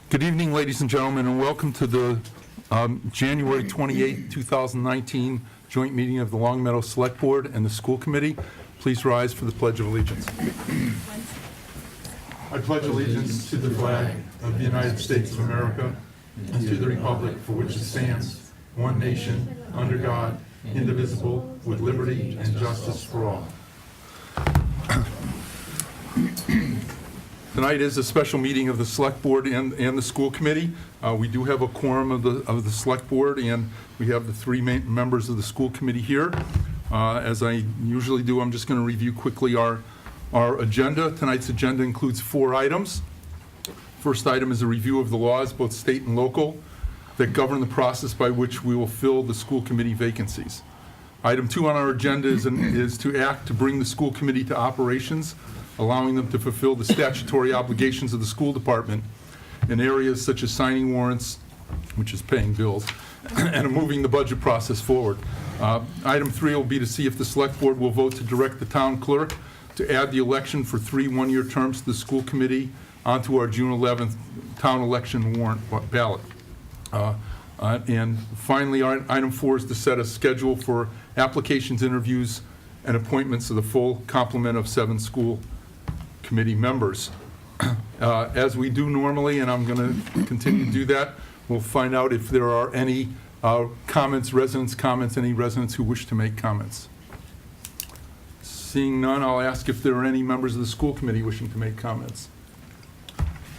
Good evening, ladies and gentlemen, and welcome to the January 28, 2019 joint meeting of the Long Meadow Select Board and the School Committee. Please rise for the Pledge of Allegiance. I pledge allegiance to the flag of the United States of America and to the republic for which it stands, one nation, under God, indivisible, with liberty and justice for all. Tonight is a special meeting of the Select Board and the School Committee. We do have a quorum of the Select Board, and we have the three main members of the School Committee here. As I usually do, I'm just going to review quickly our agenda. Tonight's agenda includes 4 items. First item is a review of the laws, both state and local, that govern the process by which we will fill the school committee vacancies. Item 2 on our agenda is to act to bring the school committee to operations, allowing them to fulfill the statutory obligations of the school department in areas such as signing warrants, which is paying bills, and moving the budget process forward. Item 3 will be to see if the Select Board will vote to direct the town clerk to add the election for 3 one-year terms to the school committee onto our June 11th town election warrant ballot. And finally, item 4 is to set a schedule for applications, interviews, and appointments of the full complement of 7 school committee members. As we do normally, and I'm going to continue to do that, we'll find out if there are any comments, any residents who wish to make comments. Seeing none, I'll ask if there are any members of the school committee wishing to make comments.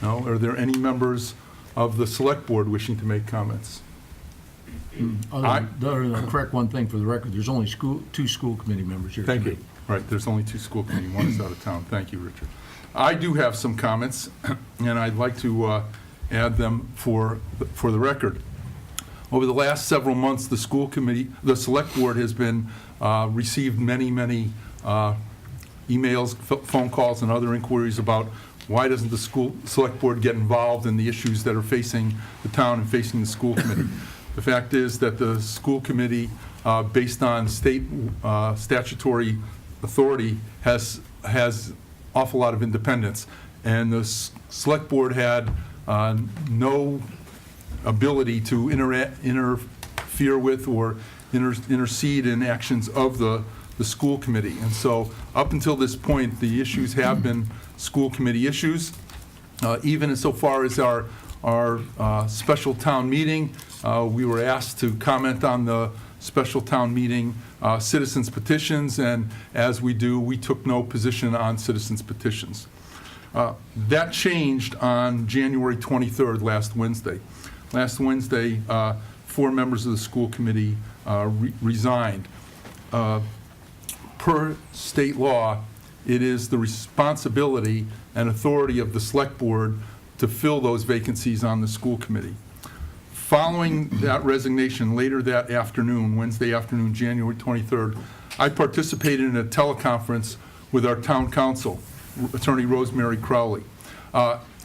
No? Are there any members of the Select Board wishing to make comments? Other than to correct one thing for the record, there's only 2 school committee members here. Thank you. Right, there's only 2 school committee, one is out of town. Thank you, Richard. I do have some comments, and I'd like to add them for the record. Over the last several months, the school committee, the Select Board has been received many emails, phone calls, and other inquiries about why doesn't the Select Board get involved in the issues that are facing the town and facing the school committee. The fact is that the school committee, based on state statutory authority, has awful lot of independence, and the Select Board had no ability to interfere with or intercede in actions of the school committee. And so up until this point, the issues have been school committee issues. Even so far as our special town meeting, we were asked to comment on the special town meeting citizens petitions, and as we do, we took no position on citizens petitions. That changed on January 23rd, last Wednesday. Last Wednesday, 4 members of the school committee resigned. Per state law, it is the responsibility and authority of the Select Board to fill those vacancies on the school committee. Following that resignation, later that afternoon, Wednesday afternoon, January 23rd, I participated in a teleconference with our town council, Attorney Rosemary Crowley.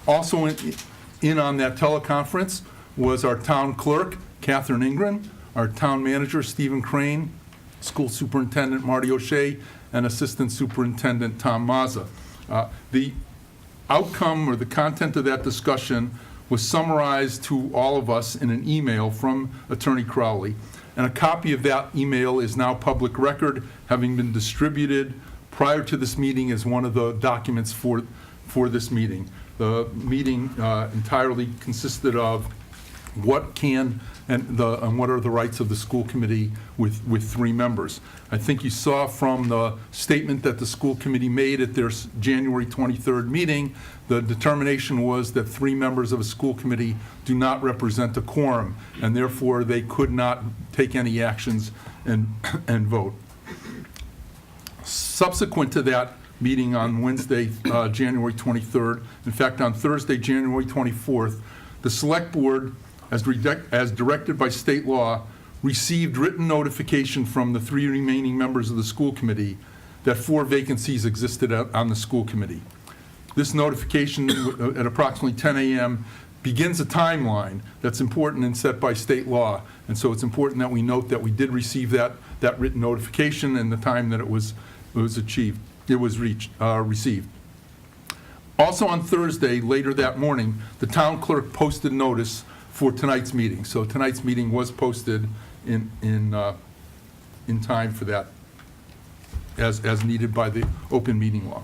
Also in on that teleconference was our town clerk, Catherine Ingren, our town manager, Stephen Crane, school superintendent, Marty O'Shea, and assistant superintendent, Tom Mazza. The outcome or the content of that discussion was summarized to all of us in an email from Attorney Crowley, and a copy of that email is now public record, having been distributed prior to this meeting as one of the documents for this meeting. The meeting entirely consisted of what can and what are the rights of the school committee with 3 members. I think you saw from the statement that the school committee made at their January 23rd meeting, the determination was that 3 members of a school committee do not represent a quorum, and therefore they could not take any actions and vote. Subsequent to that meeting on Wednesday, January 23rd, in fact on Thursday, January 24th, the Select Board, as directed by state law, received written notification from the 3 remaining members of the school committee that 4 vacancies existed on the school committee. This notification at approximately 10 a.m. begins a timeline that's important and set by state law, and so it's important that we note that we did receive that written notification and the time that it was received. Also on Thursday, later that morning, the town clerk posted notice for tonight's meeting. So tonight's meeting was posted in time for that, as needed by the open meeting law.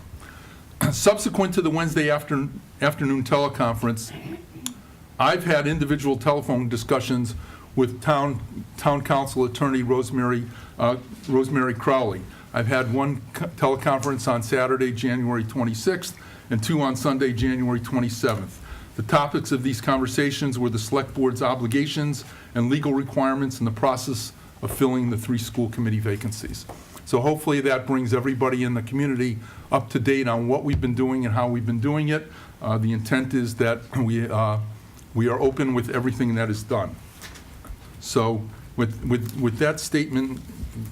Subsequent to the Wednesday afternoon teleconference, I've had individual telephone discussions with town council attorney Rosemary Crowley. I've had one teleconference on Saturday, January 26th, and two on Sunday, January 27th. The topics of these conversations were the Select Board's obligations and legal requirements in the process of filling the 3 school committee vacancies. So hopefully that brings everybody in the community up to date on what we've been doing and how we've been doing it. The intent is that we are open with everything that is done. So with that statement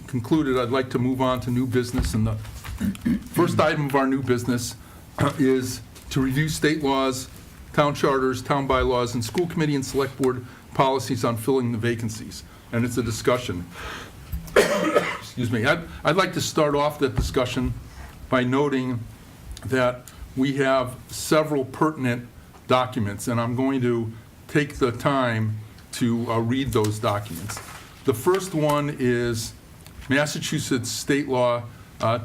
concluded, I'd like to move on to new business. And the first item of our new business is to review state laws, town charters, town bylaws, and school committee and select board policies on filling the vacancies. And it's a discussion. Excuse me. I'd like to start off that discussion by noting that we have several pertinent documents, and I'm going to take the time to read those documents. The first one is Massachusetts State Law,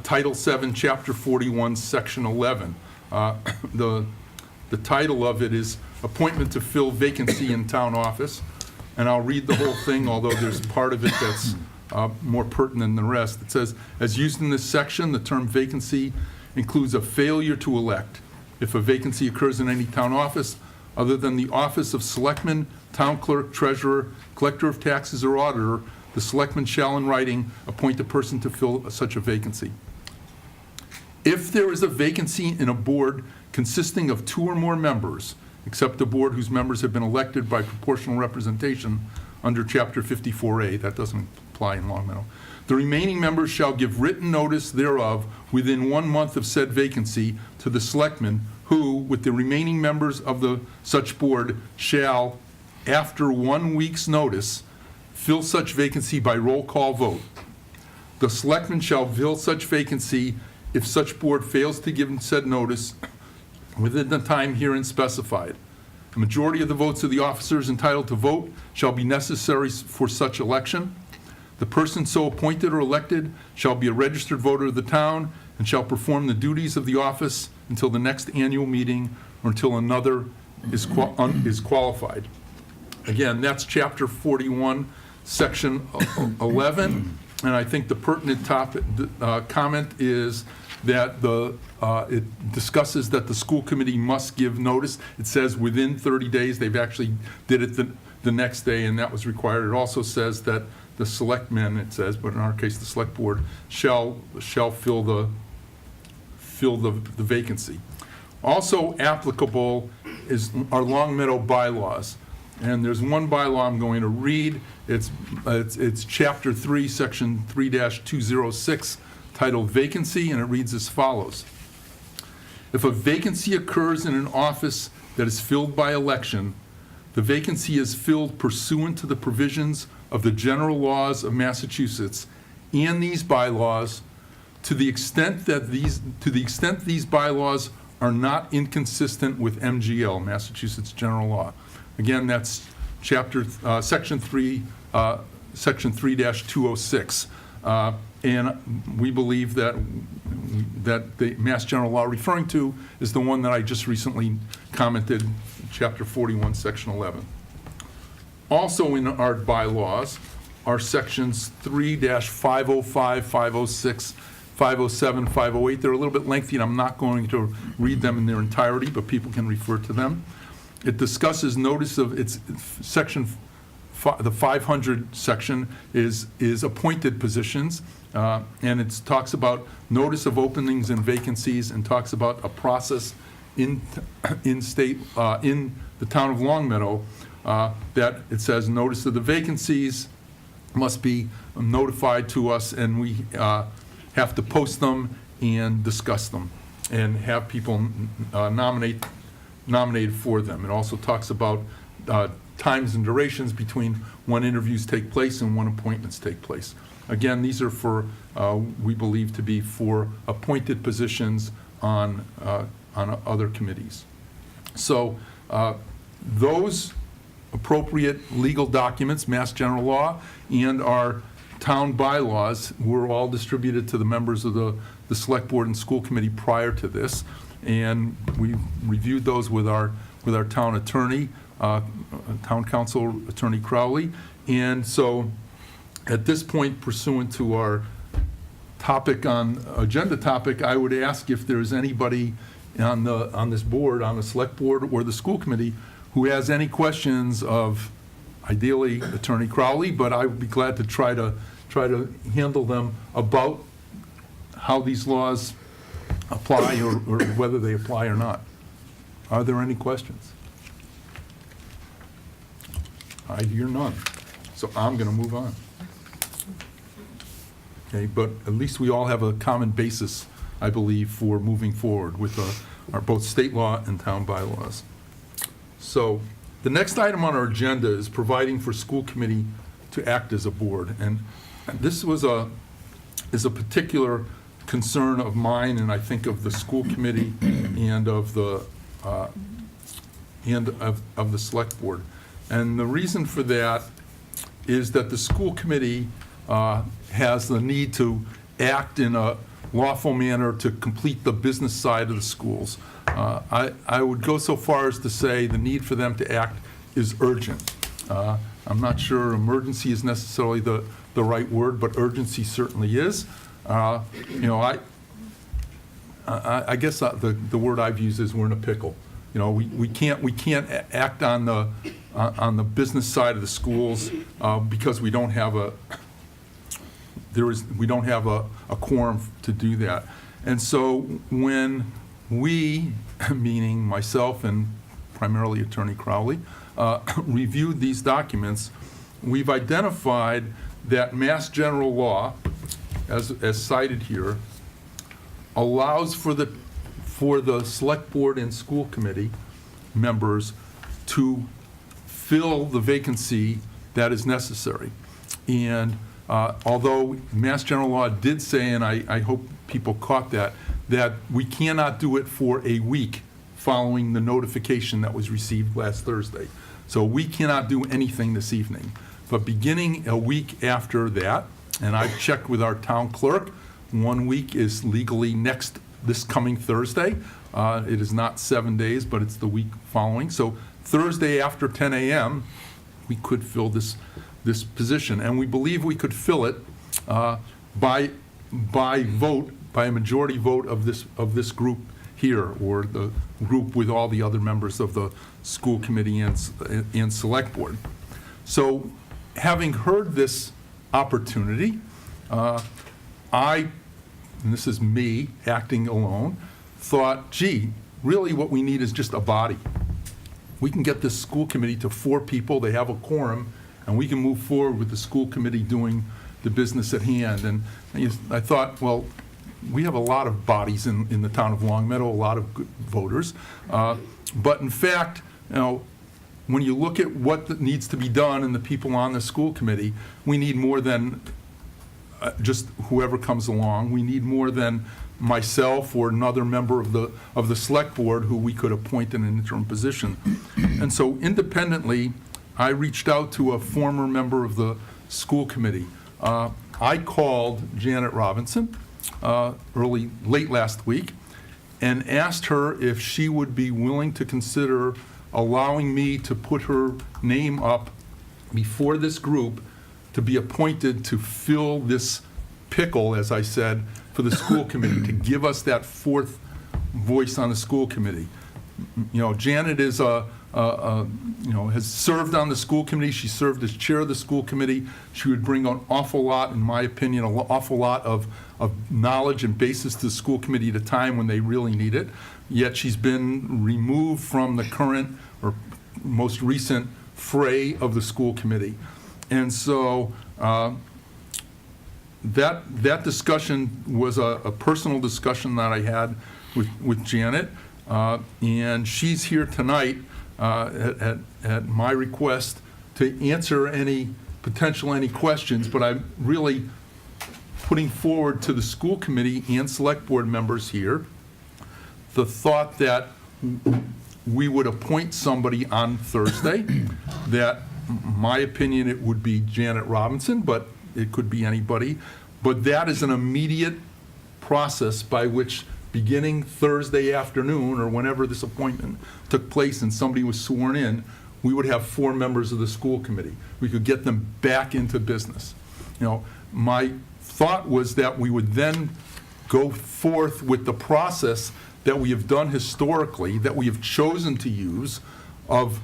Title 7, Chapter 41, Section 11. The title of it is Appointment to Fill Vacancy in Town Office. And I'll read the whole thing, although there's part of it that's more pertinent than the rest. It says, as used in this section, the term vacancy includes a failure to elect. If a vacancy occurs in any town office other than the office of selectman, town clerk, treasurer, collector of taxes, or auditor, the selectman shall in writing appoint a person to fill such a vacancy. If there is a vacancy in a board consisting of 2 or more members, except a board whose members have been elected by proportional representation under Chapter 54A, that doesn't apply in Long Meadow, the remaining members shall give written notice thereof within 1 month of said vacancy to the selectmen, who, with the remaining members of the such board, shall, after 1 week's notice, fill such vacancy by roll call vote. The selectmen shall fill such vacancy if such board fails to give said notice within the time herein specified. The majority of the votes of the officers entitled to vote shall be necessary for such election. The person so appointed or elected shall be a registered voter of the town and shall perform the duties of the office until the next annual meeting or until another is qualified. Again, that's Chapter 41, Section 11, and I think the pertinent topic, comment is that it discusses that the school committee must give notice. It says within 30 days. They've actually did it the next day, and that was required. It also says that the selectmen, it says, but in our case, the select board, shall fill the vacancy. Also applicable are Long Meadow bylaws. And there's one bylaw I'm going to read. It's Chapter 3, Section 3-206, titled Vacancy, and it reads as follows. If a vacancy occurs in an office that is filled by election, the vacancy is filled pursuant to the provisions of the general laws of Massachusetts and these bylaws to the extent these bylaws are not inconsistent with MGL, Massachusetts General Law. Again, that's Section 3, Section 3-206. And we believe that the Mass General Law referring to is the one that I just recently commented, Chapter 41, Section 11. Also in our bylaws are Sections 3-505, 506, 507, 508. They're a little bit lengthy, and I'm not going to read them in their entirety, but people can refer to them. It discusses notice of its section, the 500 section is appointed positions, and it talks about notice of openings and vacancies, and talks about a process in the town of Long Meadow that it says notice of the vacancies must be notified to us, and we have to post them and discuss them and have people nominated for them. It also talks about times and durations between when interviews take place and when appointments take place. Again, these are for, we believe to be for appointed positions on on other committees. So those appropriate legal documents, Mass General Law, and our town bylaws were all distributed to the members of the Select Board and School Committee prior to this, and we reviewed those with our town attorney, Town Council Attorney Crowley. And so at this point, pursuant to our agenda topic, I would ask if there's anybody on this board, on the Select Board or the School Committee, who has any questions of, ideally, Attorney Crowley, but I would be glad to try to handle them about how these laws apply or whether they apply or not. Are there any questions? I hear none, so I'm going to move on. Okay, but at least we all have a common basis, I believe, for moving forward with our both state law and town bylaws. So the next item on our agenda is providing for school committee to act as a board. And this is a particular concern of mine, and I think of the school committee and of the select board. And the reason for that is that the school committee has the need to act in a lawful manner to complete the business side of the schools. I would go so far as to say the need for them to act is urgent. I'm not sure emergency is necessarily the right word, but urgency certainly is. I guess the word I've used is we're in a pickle. We can't act on the business side of the schools because we don't have a quorum to do that. And so when we, meaning myself and primarily Attorney Crowley, reviewed these documents, we've identified that Mass General Law, as cited here, allows for the Select Board and School Committee members to fill the vacancy that is necessary. And although Mass General Law did say, and I hope people caught that we cannot do it for a week following the notification that was received last Thursday. So we cannot do anything this evening. But beginning a week after that, and I've checked with our town clerk, 1 week is legally this coming Thursday. It is not 7 days, but it's the week following. So Thursday after 10 a.m., we could fill this position. And we believe we could fill it by a majority vote of this group here, or the group with all the other members of the school committee and select board. So having heard this opportunity, and this is me acting alone, thought, gee, really what we need is just a body. We can get this school committee to 4 people, they have a quorum, and we can move forward with the school committee doing the business at hand. And I thought, well, we have a lot of bodies in the town of Longmeadow, a lot of good voters. But in fact, when you look at what needs to be done and the people on the school committee, we need more than just whoever comes along. We need more than myself or another member of the select board who we could appoint in an interim position. And so independently, I reached out to a former member of the school committee. I called Janet Robinson late last week and asked her if she would be willing to consider allowing me to put her name up before this group to be appointed to fill this pickle, as I said, for the school committee, to give us that 4th voice on the school committee. Janet is has served on the school committee. She served as chair of the school committee. She would bring an awful lot, in my opinion, an awful lot of knowledge and basis to the school committee at a time when they really need it. Yet she's been removed from the current or most recent fray of the school committee. And so that discussion was a personal discussion that I had with Janet. And she's here tonight at my request to answer any questions, but I'm really putting forward to the school committee and select board members here the thought that we would appoint somebody on Thursday, that, my opinion, it would be Janet Robinson, but it could be anybody. But that is an immediate process by which, beginning Thursday afternoon, or whenever this appointment took place and somebody was sworn in, we would have 4 members of the school committee. We could get them back into business. You know, my thought was that we would then go forth with the process that we have done historically, that we have chosen to use, of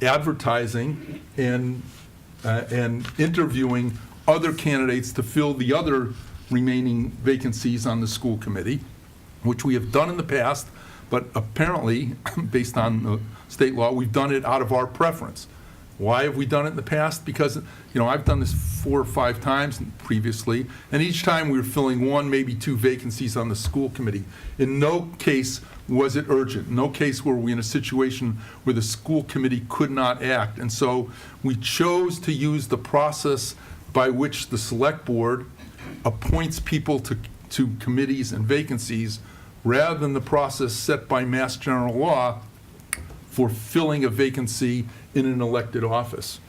advertising and interviewing other candidates to fill the other remaining vacancies on the school committee, which we have done in the past, but apparently, based on the state law, we've done it out of our preference. Why have we done it in the past? Because, I've done this 4 or 5 times previously, and each time we were filling 1, maybe 2 vacancies on the school committee. In no case was it urgent. In no case were we in a situation where the school committee could not act. And so we chose to use the process by which the select board appoints people to committees and vacancies, rather than the process set by Mass General Law for filling a vacancy in an elected office.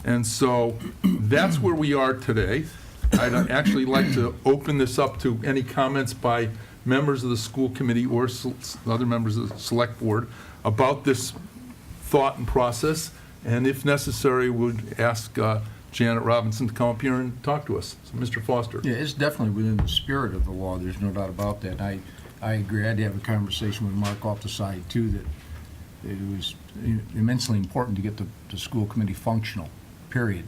And so that's where we are today. I'd actually like to open this up to any comments by members of the school committee or other members of the select board about this thought and process, and if necessary, would ask Janet Robinson to come up here and talk to us. So, Mr. Foster. Yeah, it's definitely within the spirit of the law, there's no doubt about that. I agree, I had to have a conversation with Mark off the side, too, that it was immensely important to get the school committee functional, period.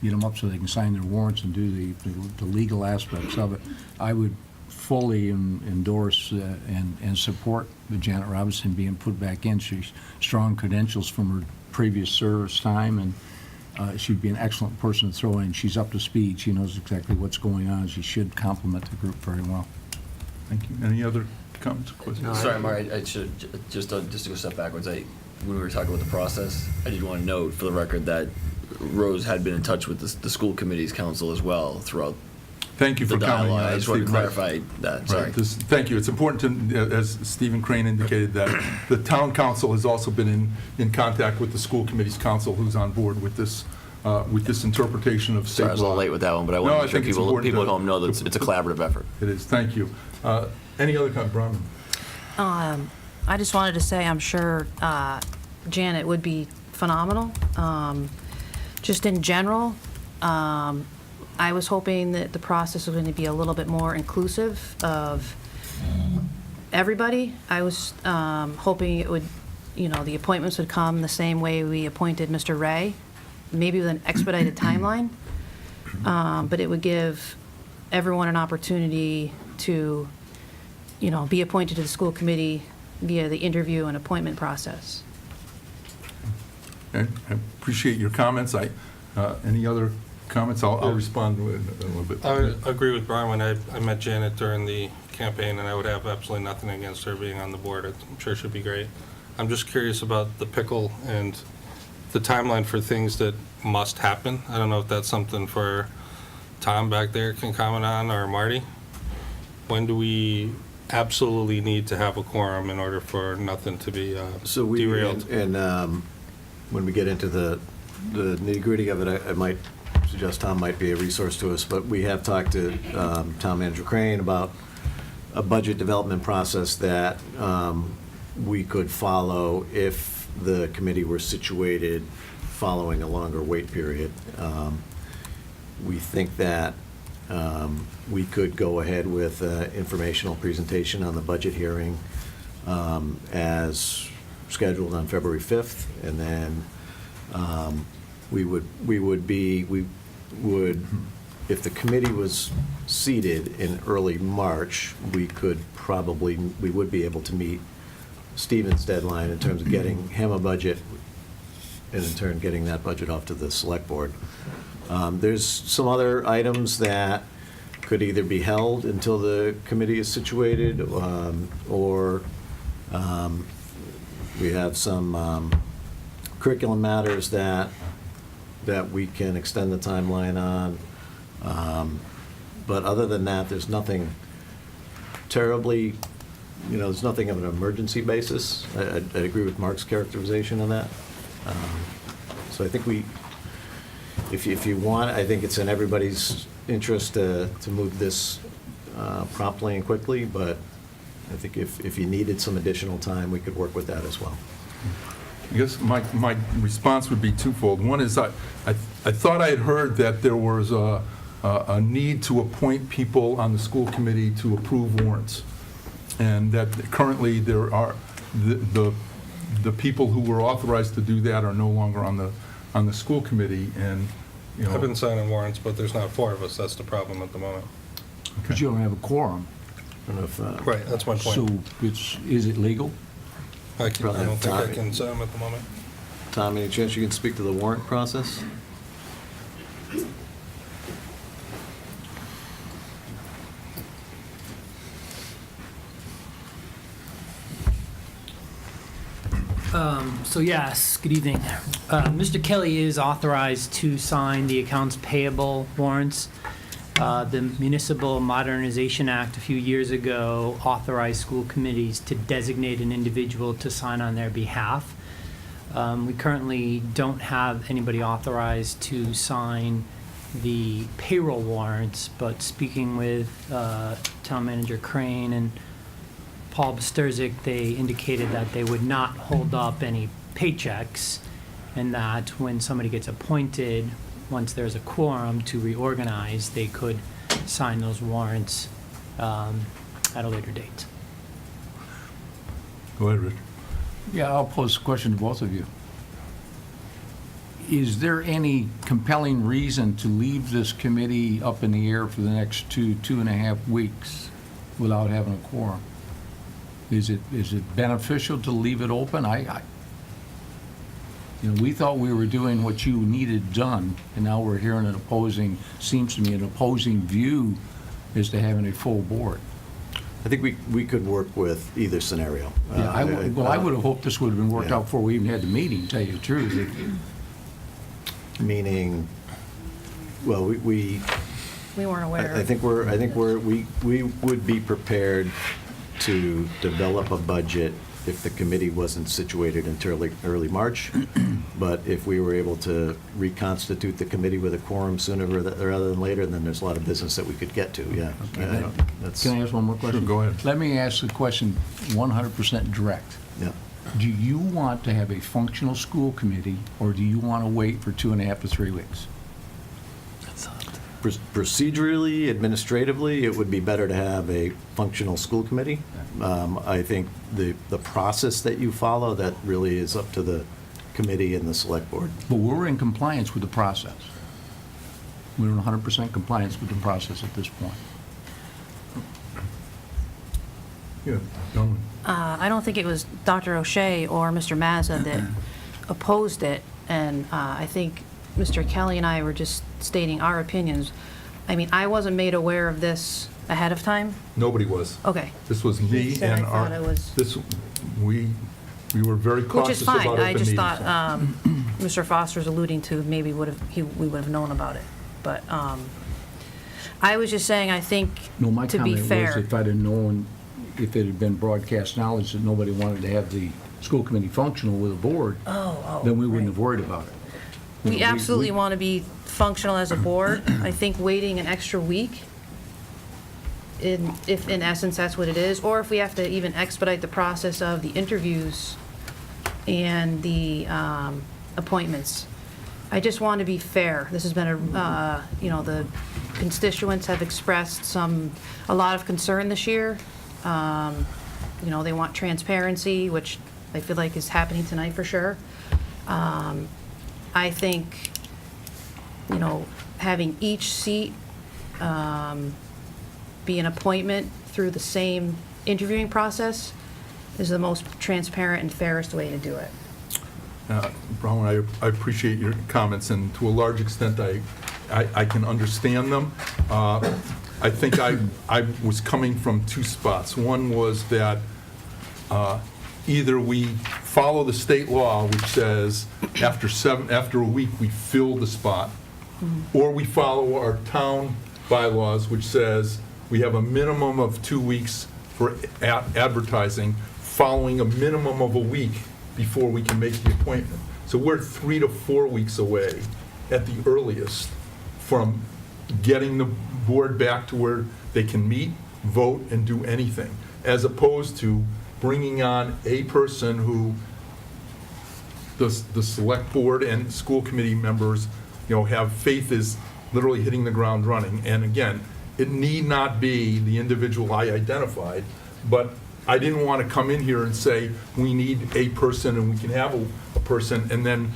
Get them up so they can sign their warrants and do the legal aspects of it. I would fully endorse and support the Janet Robinson being put back in. She's strong credentials from her previous service time, and she'd be an excellent person to throw in. She's up to speed. She knows exactly what's going on. She should complement the group very well. Thank you. Any other comments or questions? Sorry, Mark, I should, just to go a step backwards, when we were talking about the process, I did want to note for the record that Rose had been in touch with the school committee's council as well throughout Thank you the for commenting on dialogue. that, I just wanted to Stephen. clarify that, sorry. Right. Thank you. It's important to, as Stephen Crane indicated, that the town council has also been in contact with the school committee's council, who's on board with this interpretation of state Sorry, I was a law. little late with that one, but I No, want I to make sure think it's people important at to- home know that it's a collaborative effort. It is. Thank you. Any other comment, Bronwyn? I just wanted to say I'm sure Janet would be phenomenal. Just in general, I was hoping that the process was going to be a little bit more inclusive of everybody. I was hoping it would, the appointments would come the same way we appointed Mr. Ray, maybe with an expedited timeline, but it would give everyone an opportunity to, be appointed to the school committee via the interview and appointment process. Okay. I appreciate your comments. Any other comments? I'll respond to it a little bit. I would agree with Brian. When I met Janet during the campaign, and I would have absolutely nothing against her being on the board. I'm sure she'd be great. I'm just curious about the pickle and the timeline for things that must happen. I don't know if that's something for Tom back there can comment on, or Marty. When do we absolutely need to have a quorum in order for nothing to be So we, derailed? and when we get into the nitty-gritty of it, I might suggest Tom might be a resource to us, but we have talked to Town Manager Crane about a budget development process that we could follow if the committee were situated following a longer wait period. We think that we could go ahead with informational presentation on the budget hearing as scheduled on February 5th, and then we would, if the committee was seated in early March, we would be able to meet Stephen's deadline in terms of getting him a budget, and in turn getting that budget off to the select board. There's some other items that could either be held until the committee is situated, or we have some curriculum matters that we can extend the timeline on. But other than that, there's nothing terribly there's nothing of an emergency basis. I'd agree with Mark's characterization of that. So I think if you want, I think it's in everybody's interest to move this promptly and quickly, but I think if you needed some additional time, we could work with that as well. I guess my response would be twofold. One is I thought I had heard that there was a need to appoint people on the school committee to approve warrants, and that currently there are, the people who were authorized to do that are no longer on the school committee, and, you know. I've been signing warrants, but there's not 4 of us. That's the problem at the moment. Because you don't have a quorum. I don't know if, Right, that's my So point. is it legal? I Probably don't think I Tommy. can sign them at the moment. Tom, any chance you can speak to the warrant process? So yes, good evening. Mr. Kelly is authorized to sign the accounts payable warrants. The Municipal Modernization Act a few years ago authorized school committees to designate an individual to sign on their behalf. We currently don't have anybody authorized to sign the payroll warrants, but speaking with Town Manager Crane and Paul Bosterzik, they indicated that they would not hold up any paychecks, and that when somebody gets appointed, once there's a quorum to reorganize, they could sign those warrants at a later date. Go ahead, Rich. Yeah, I'll pose a question to both of you. Is there any compelling reason to leave this committee up in the air for the next 2.5 weeks without having a quorum? Is it beneficial to leave it open? We thought we were doing what you needed done, and now we're hearing an opposing, seems to me, an opposing view as to having a full board. I think we could work with either scenario. Yeah, I would have hoped this would have been worked Yeah. out before we even had the meeting, to tell you the truth. Meaning, well, we We weren't aware. I think we would be prepared to develop a budget if the committee wasn't situated until early March. But if we were able to reconstitute the committee with a quorum sooner rather than later, then there's a lot of business that we could get to, yeah. That's, Can I ask one more question? Sure, go ahead. Let me ask the question 100% direct. yeah. Do you want to have a functional school committee, or do you want to wait for 2.5 to 3 weeks? Procedurally, administratively, it would be better to have a functional school committee. I think the process that you follow, that really is up to the committee and the select board. But we're in compliance with the process. We're in 100% compliance with the process at this point. Yeah, Donald. I don't think it was Dr. O'Shea or Mr. Mazza that opposed it, and I think Mr. Kelly and I were just stating our opinions. I mean, I wasn't made aware of this ahead of time. Nobody was. Okay. This was me He said I and thought it was- we were very Which cautious is about fine. open I just meetings. thought Mr. Foster's alluding to maybe we would have known about it. But I was just saying, I think, No, my to be comment was fair. if I'd have known, if it had been broadcast knowledge that nobody wanted to have the school committee functional with a board, then we wouldn't have worried about it. You We know, absolutely want to be functional as a board. I think waiting an extra week, if in essence that's what it is, or if we have to even expedite the process of the interviews and the appointments. I just want to be fair. This has been the constituents have expressed a lot of concern this year. They want transparency, which I feel like is happening tonight for sure. I think, having each seat be an appointment through the same interviewing process is the most transparent and fairest way to do it. Brown, I appreciate your comments, and to a large extent, I can understand them. I think I was coming from two spots. One was that either we follow the state law, which says after a week, we fill the spot, or we follow our town bylaws, which says we have a minimum of 2 weeks for advertising following a minimum of a week before we can make the appointment. So we're 3 to 4 weeks away at the earliest from getting the board back to where they can meet, vote, and do anything, as opposed to bringing on a person who the select board and school committee members, have faith is literally hitting the ground running. And again, it need not be the individual I identified, but I didn't want to come in here and say, we need a person and we can have a person, and then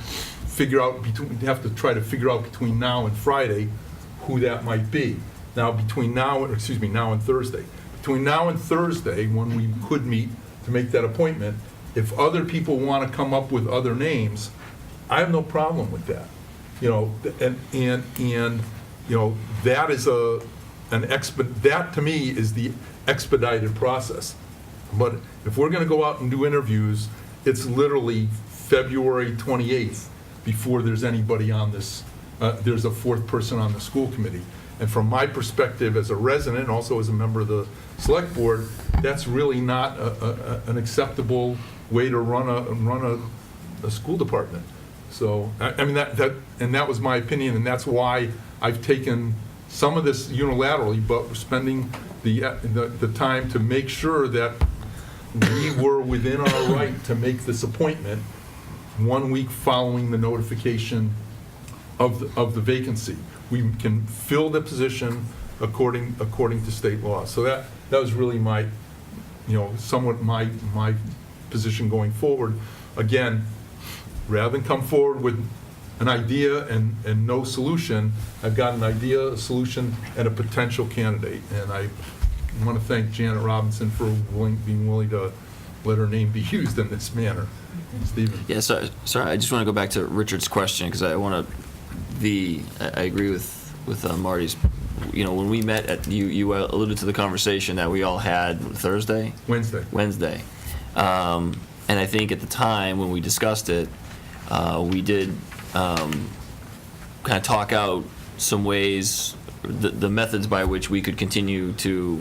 have to try to figure out between now and Friday who that might be. Now, now and Thursday. Between now and Thursday, when we could meet to make that appointment, if other people want to come up with other names, I have no problem with that. That is that to me is the expedited process. But if we're going to go out and do interviews, it's literally February 28th before there's anybody on this, there's a fourth person on the school committee. And from my perspective as a resident, and also as a member of the select board, that's really not an acceptable way to run a school department. So, I mean, that was my opinion, and that's why I've taken some of this unilaterally, but we're spending the time to make sure that we were within our right to make this appointment 1 week following the notification of the vacancy. We can fill the position according to state law. So that was really my, somewhat my position going forward. Again, rather than come forward with an idea and no solution, I've got an idea, a solution, and a potential candidate. And I want to thank Janet Robinson for being willing to let her name be used in this manner. Stephen? Yeah, sorry, I just want to go back to Richard's question, because I agree with Marty's, when we met you alluded to the conversation that we all had Thursday? Wednesday. And I think at the time when we discussed it, we did kind of talk out some ways, the methods by which we could continue to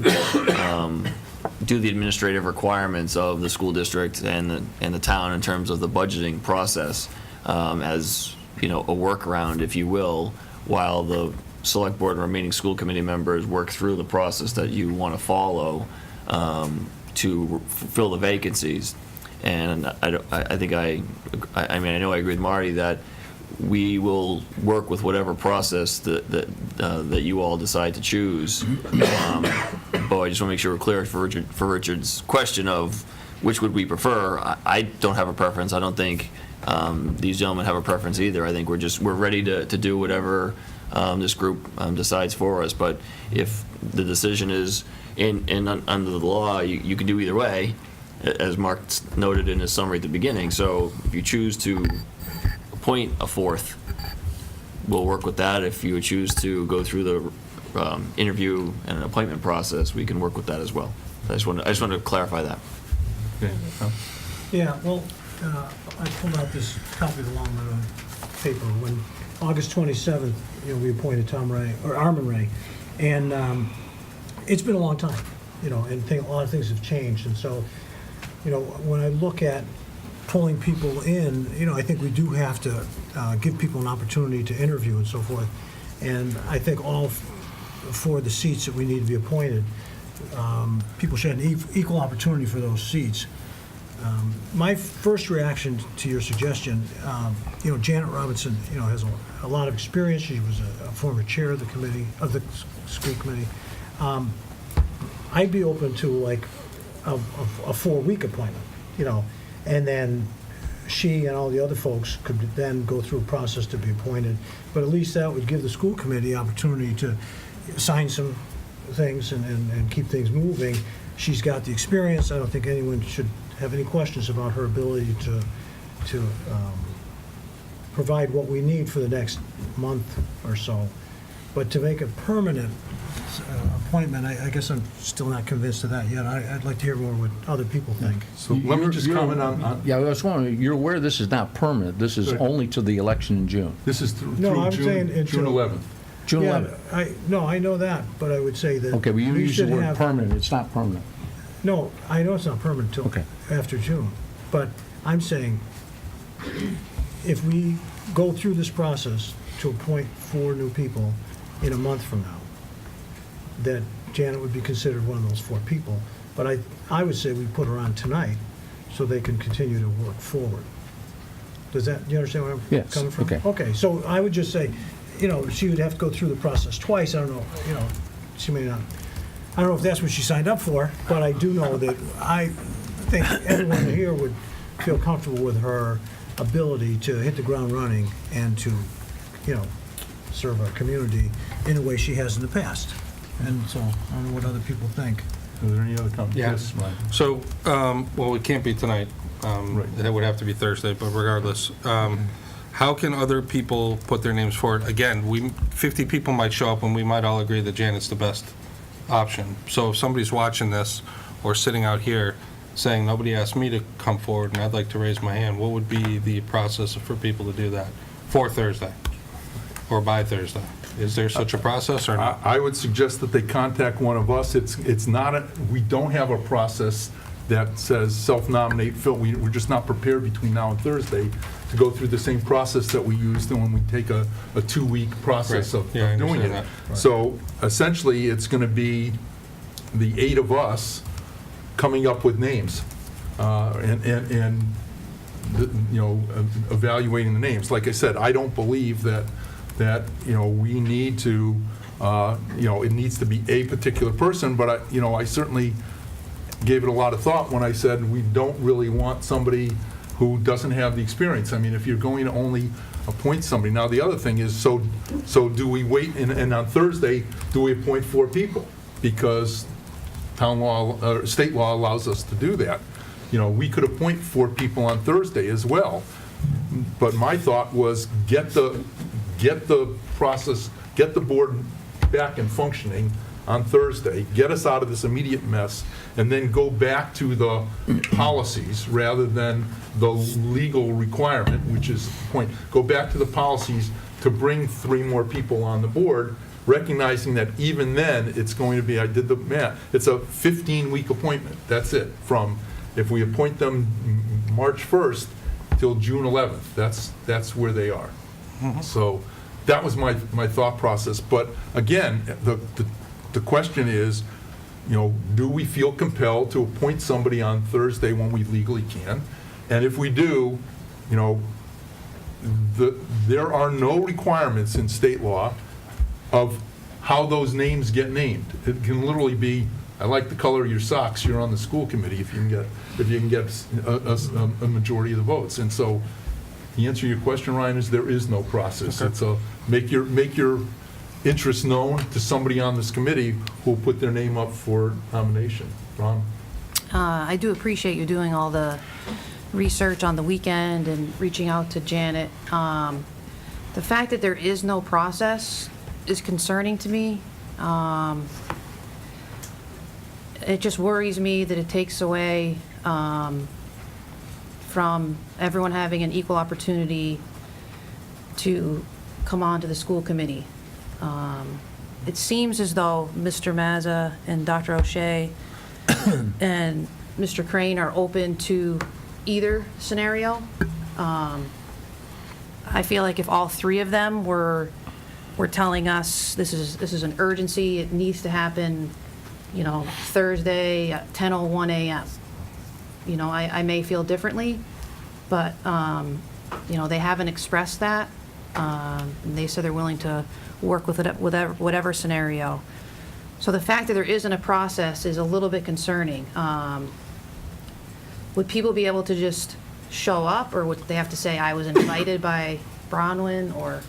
do the administrative requirements of the school district and the town in terms of the budgeting process, as a workaround, if you will, while the select board and remaining school committee members work through the process that you want to follow to fill the vacancies. And I know I agree with Marty that we will work with whatever process that you all decide to choose. But I just want to make sure we're clear for Richard's question of which would we prefer. I don't have a preference. I don't think these gentlemen have a preference either. I think we're ready to do whatever this group decides for us. But if the decision is under the law, you can do either way, as Mark noted in his summary at the beginning. So if you choose to appoint a fourth, we'll work with that. If you choose to go through the interview and an appointment process, we can work with that as well. I just wanted to clarify that. Okay. Yeah, well, I pulled out this copy of the long paper when August 27th, we appointed Armin Ray, and it's been a long time, and a lot of things have changed, and so, when I look at pulling people in, I think we do have to give people an opportunity to interview and so forth, and I think all for the seats that we need to be appointed, people should have an equal opportunity for those seats. My first reaction to your suggestion, Janet Robinson, has a lot of experience. She was a former chair of the school committee. I'd be open to like a 4-week appointment, and then she and all the other folks could then go through a process to be appointed. But at least that would give the school committee opportunity to sign some things and keep things moving. She's got the experience. I don't think anyone should have any questions about her ability to provide what we need for the next month or so. But to make a permanent appointment, I guess I'm still not convinced of that yet. I'd like to hear more what other people think. So let me just comment on, Yeah, I was wondering, you're aware this is not permanent, this is Right. only to the election in June, this is through No, I'm saying June until- 11th. June Yeah, 11th. I know that, but I would say that Okay, but you we use the should word have. permanent, it's not permanent. No, I know it's not permanent till Okay. after June, but I'm saying, if we go through this process to appoint 4 new people in a month from now, that Janet would be considered one of those 4 people. But I would say we put her on tonight so they can continue to work forward. Do you understand where I'm Yes, coming from? okay. Okay, so I would just say, she would have to go through the process twice. I don't know, she may not. I don't know if that's what she signed up for, but I do know that I think everyone here would feel comfortable with her ability to hit the ground running and to, serve our community in a way she has in the past. And so, I don't know what other people think. Are there any other comments? Yeah. Yes, Ryan. So, well, it can't be tonight. Right. It would have to be Thursday, but regardless, how can other people put their names forward? Again, 50 people might show up and we might all agree that Janet's the best option. So if somebody's watching this or sitting out here saying, nobody asked me to come forward and I'd like to raise my hand, what would be the process for people to do that for Thursday or by Thursday? Is there such a process or not? I would suggest that they contact one of us. It's not, we don't have a process that says self-nominate, Phil. We're just not prepared between now and Thursday to go through the same process that we used when we take a 2-week process Right. of Yeah, I doing it. understand that. So essentially, it's going to be the 8 of us coming up with names and evaluating the names. Like I said, I don't believe that we need to, it needs to be a particular person, but I certainly gave it a lot of thought when I said we don't really want somebody who doesn't have the experience. I mean, if you're going to only appoint somebody. Now, the other thing is, so do we wait, and on Thursday, do we appoint 4 people? Because town law, or state law allows us to do that. We could appoint 4 people on Thursday as well. But my thought was get the process, get the board back and functioning on Thursday, get us out of this immediate mess, and then go back to the policies rather than the legal requirement, which is the point. Go back to the policies to bring 3 more people on the board, recognizing that even then, it's going to be, I did the math, it's a 15-week appointment. That's it. From, if we appoint them March 1st till June 11th, that's where they are. So that was my thought process. But again, the question is, do we feel compelled to appoint somebody on Thursday when we legally can? And if we do, there are no requirements in state law of how those names get named. It can literally be, I like the color of your socks, you're on the school committee if you can get a majority of the votes. And so the answer to your question, Ryan, is there is no process. Okay. It's a make your interest known to somebody on this committee who will put their name up for nomination. Ron? I do appreciate you doing all the research on the weekend and reaching out to Janet. The fact that there is no process is concerning to me. It just worries me that it takes away from everyone having an equal opportunity to come on to the school committee. It seems as though Mr. Mazza and Dr. O'Shea and Mr. Crane are open to either scenario. I feel like if all 3 of them were telling us this is an urgency, it needs to happen, Thursday at 10:01 a.m. I may feel differently, but they haven't expressed that. And they said they're willing to work with whatever scenario. So the fact that there isn't a process is a little bit concerning. Would people be able to just show up, or would they have to say, I was invited by Bronwyn, or?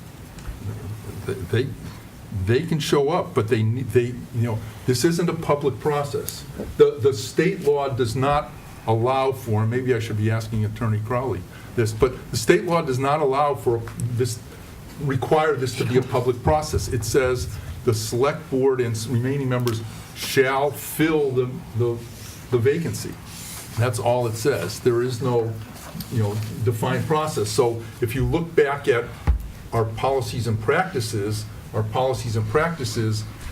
They can show up, but this isn't a public process. The state law does not allow for, and maybe I should be asking Attorney Crowley this, but the state law does not allow for this, require this to be a public process. It says the select board and remaining members shall fill the vacancy. That's all it says. There is no, defined process. So if you look back at our policies and practices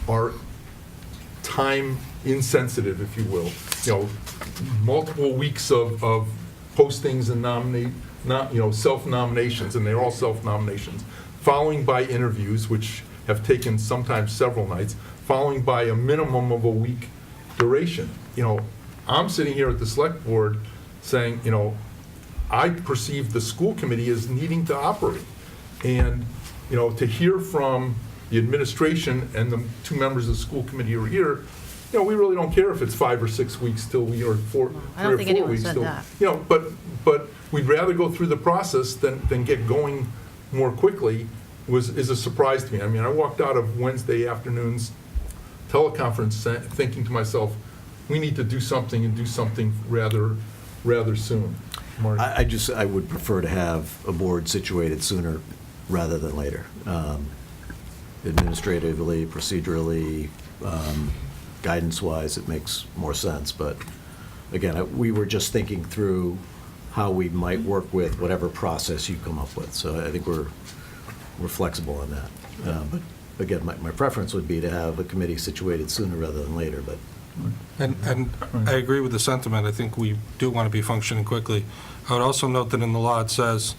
are time insensitive, if you will. Multiple weeks of postings and self-nominations, and they're all self-nominations, following by interviews, which have taken sometimes several nights, following by a minimum of a week duration. I'm sitting here at the select board saying, I perceive the school committee as needing to operate. And, to hear from the administration and the two members of the school committee who are here, we really don't care if it's 5 or 6 weeks till we, or 4 I don't think 3 or 4 anyone weeks said till. that. But we'd rather go through the process than get going more quickly is a surprise to me. I mean, I walked out of Wednesday afternoon's teleconference thinking to myself, we need to do something and do something rather soon. Marty? I would prefer to have a board situated sooner rather than later. Administratively, procedurally, guidance-wise, it makes more sense. But again, we were just thinking through how we might work with whatever process you come up with. So I think we're flexible on that. But again, my preference would be to have a committee situated sooner rather than later, but. And I agree with the sentiment. I think we do want to be functioning quickly. I would also note that in the law it says,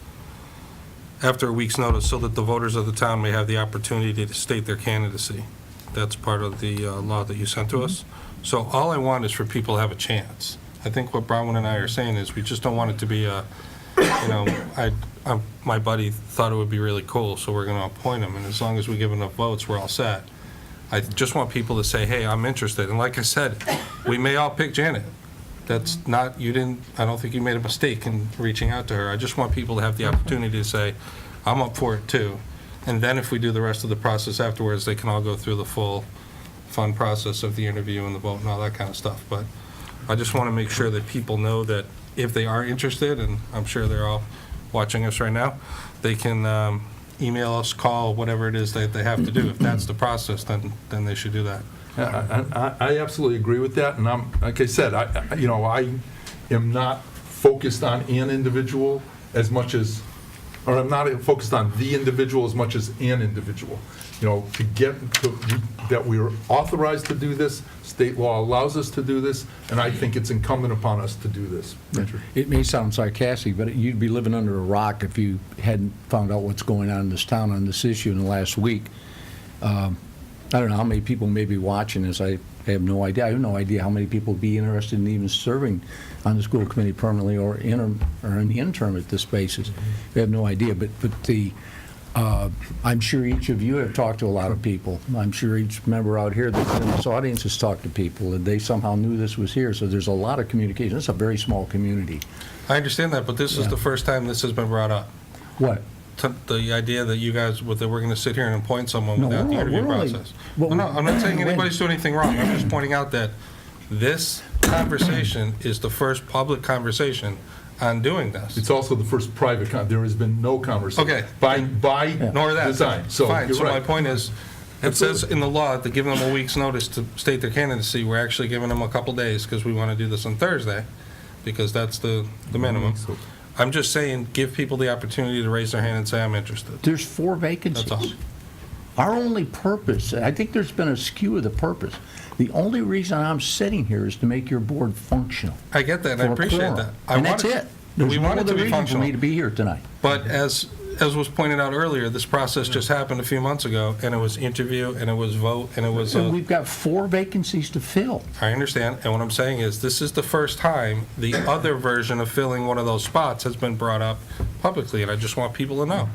after a week's notice, so that the voters of the town may have the opportunity to state their candidacy. That's part of the law that you sent to us. So all I want is for people to have a chance. I think what Bronwyn and I are saying is we just don't want it to be a, my buddy thought it would be really cool, so we're going to appoint him. And as long as we give enough votes, we're all set. I just want people to say, hey, I'm interested. And like I said, we may all pick Janet. That's not, I don't think you made a mistake in reaching out to her. I just want people to have the opportunity to say, I'm up for it too. And then if we do the rest of the process afterwards, they can all go through the full fun process of the interview and the vote and all that kind of stuff. But I just want to make sure that people know that if they are interested, and I'm sure they're all watching us right now, they can email us, call, whatever it is that they have to do. If that's the process, then they should do that. I absolutely agree with that, and like I said, I am not focused on an individual as much as, or I'm not focused on the individual as much as an individual. That we are authorized to do this, state law allows us to do this, and I think it's incumbent upon us to do this. Richard? It may sound sarcastic, but you'd be living under a rock if you hadn't found out what's going on in this town on this issue in the last week. I don't know how many people may be watching this. I have no idea. I have no idea how many people would be interested in even serving on the school committee permanently or in the interim at this basis. I have no idea. But I'm sure each of you have talked to a lot of people. I'm sure each member out here that's in this audience has talked to people, and they somehow knew this was here. So there's a lot of communication. It's a very small community. I understand that, but this is the first time this has been brought up. What? The idea that you guys, that we're going to sit here and appoint someone No, without the we're interview only- process. well, No, I'm not saying when- anybody's doing anything wrong. I'm just pointing out that this conversation is the first public conversation on doing this. It's also the first private there has been no conversation. Okay. By Nor that. design, so Fine, you're so my right. point is, it says in the law that giving them a week's notice to state their candidacy, we're actually giving them a couple days because we want to do this on Thursday, because that's the minimum. I'm just saying, give people the opportunity to raise their hand and say, I'm interested. There's 4 vacancies. That's all. Our only purpose, I think there's been a skew of the purpose. The only reason I'm sitting here is to make your board functional. I get that, and I for a appreciate quorum. that. And that's it. There's We no want it other to be reason for functional. me to be here tonight. But as was pointed out earlier, this process just happened a few months ago, and it was interview, and it was vote, and it was, And we've got 4 vacancies to fill. I understand, and what I'm saying is, this is the first time the other version of filling one of those spots has been brought up publicly, and I just want people to know.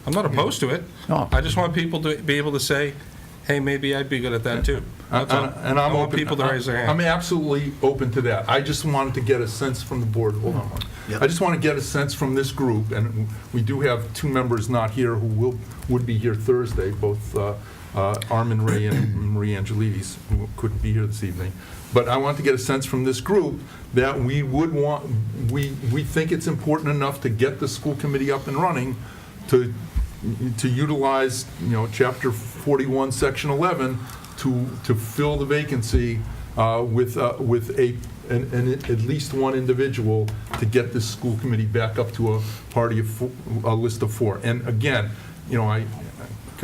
I'm not opposed to it. No. I just want people to be able to say, hey, maybe I'd be good at that too. That's all. And I'm I want open. people to raise their hand. I'm absolutely open to that. I just wanted to get a sense from the board, hold on one. Yep. I just want to get a sense from this group, and we do have 2 members not here who would be here Thursday, both Armin Ray and Marie Angelides, who couldn't be here this evening. But I want to get a sense from this group that we think it's important enough to get the school committee up and running to utilize, Chapter 41, Section 11, to fill the vacancy with at least one individual to get this school committee back up to a list of 4. And again, I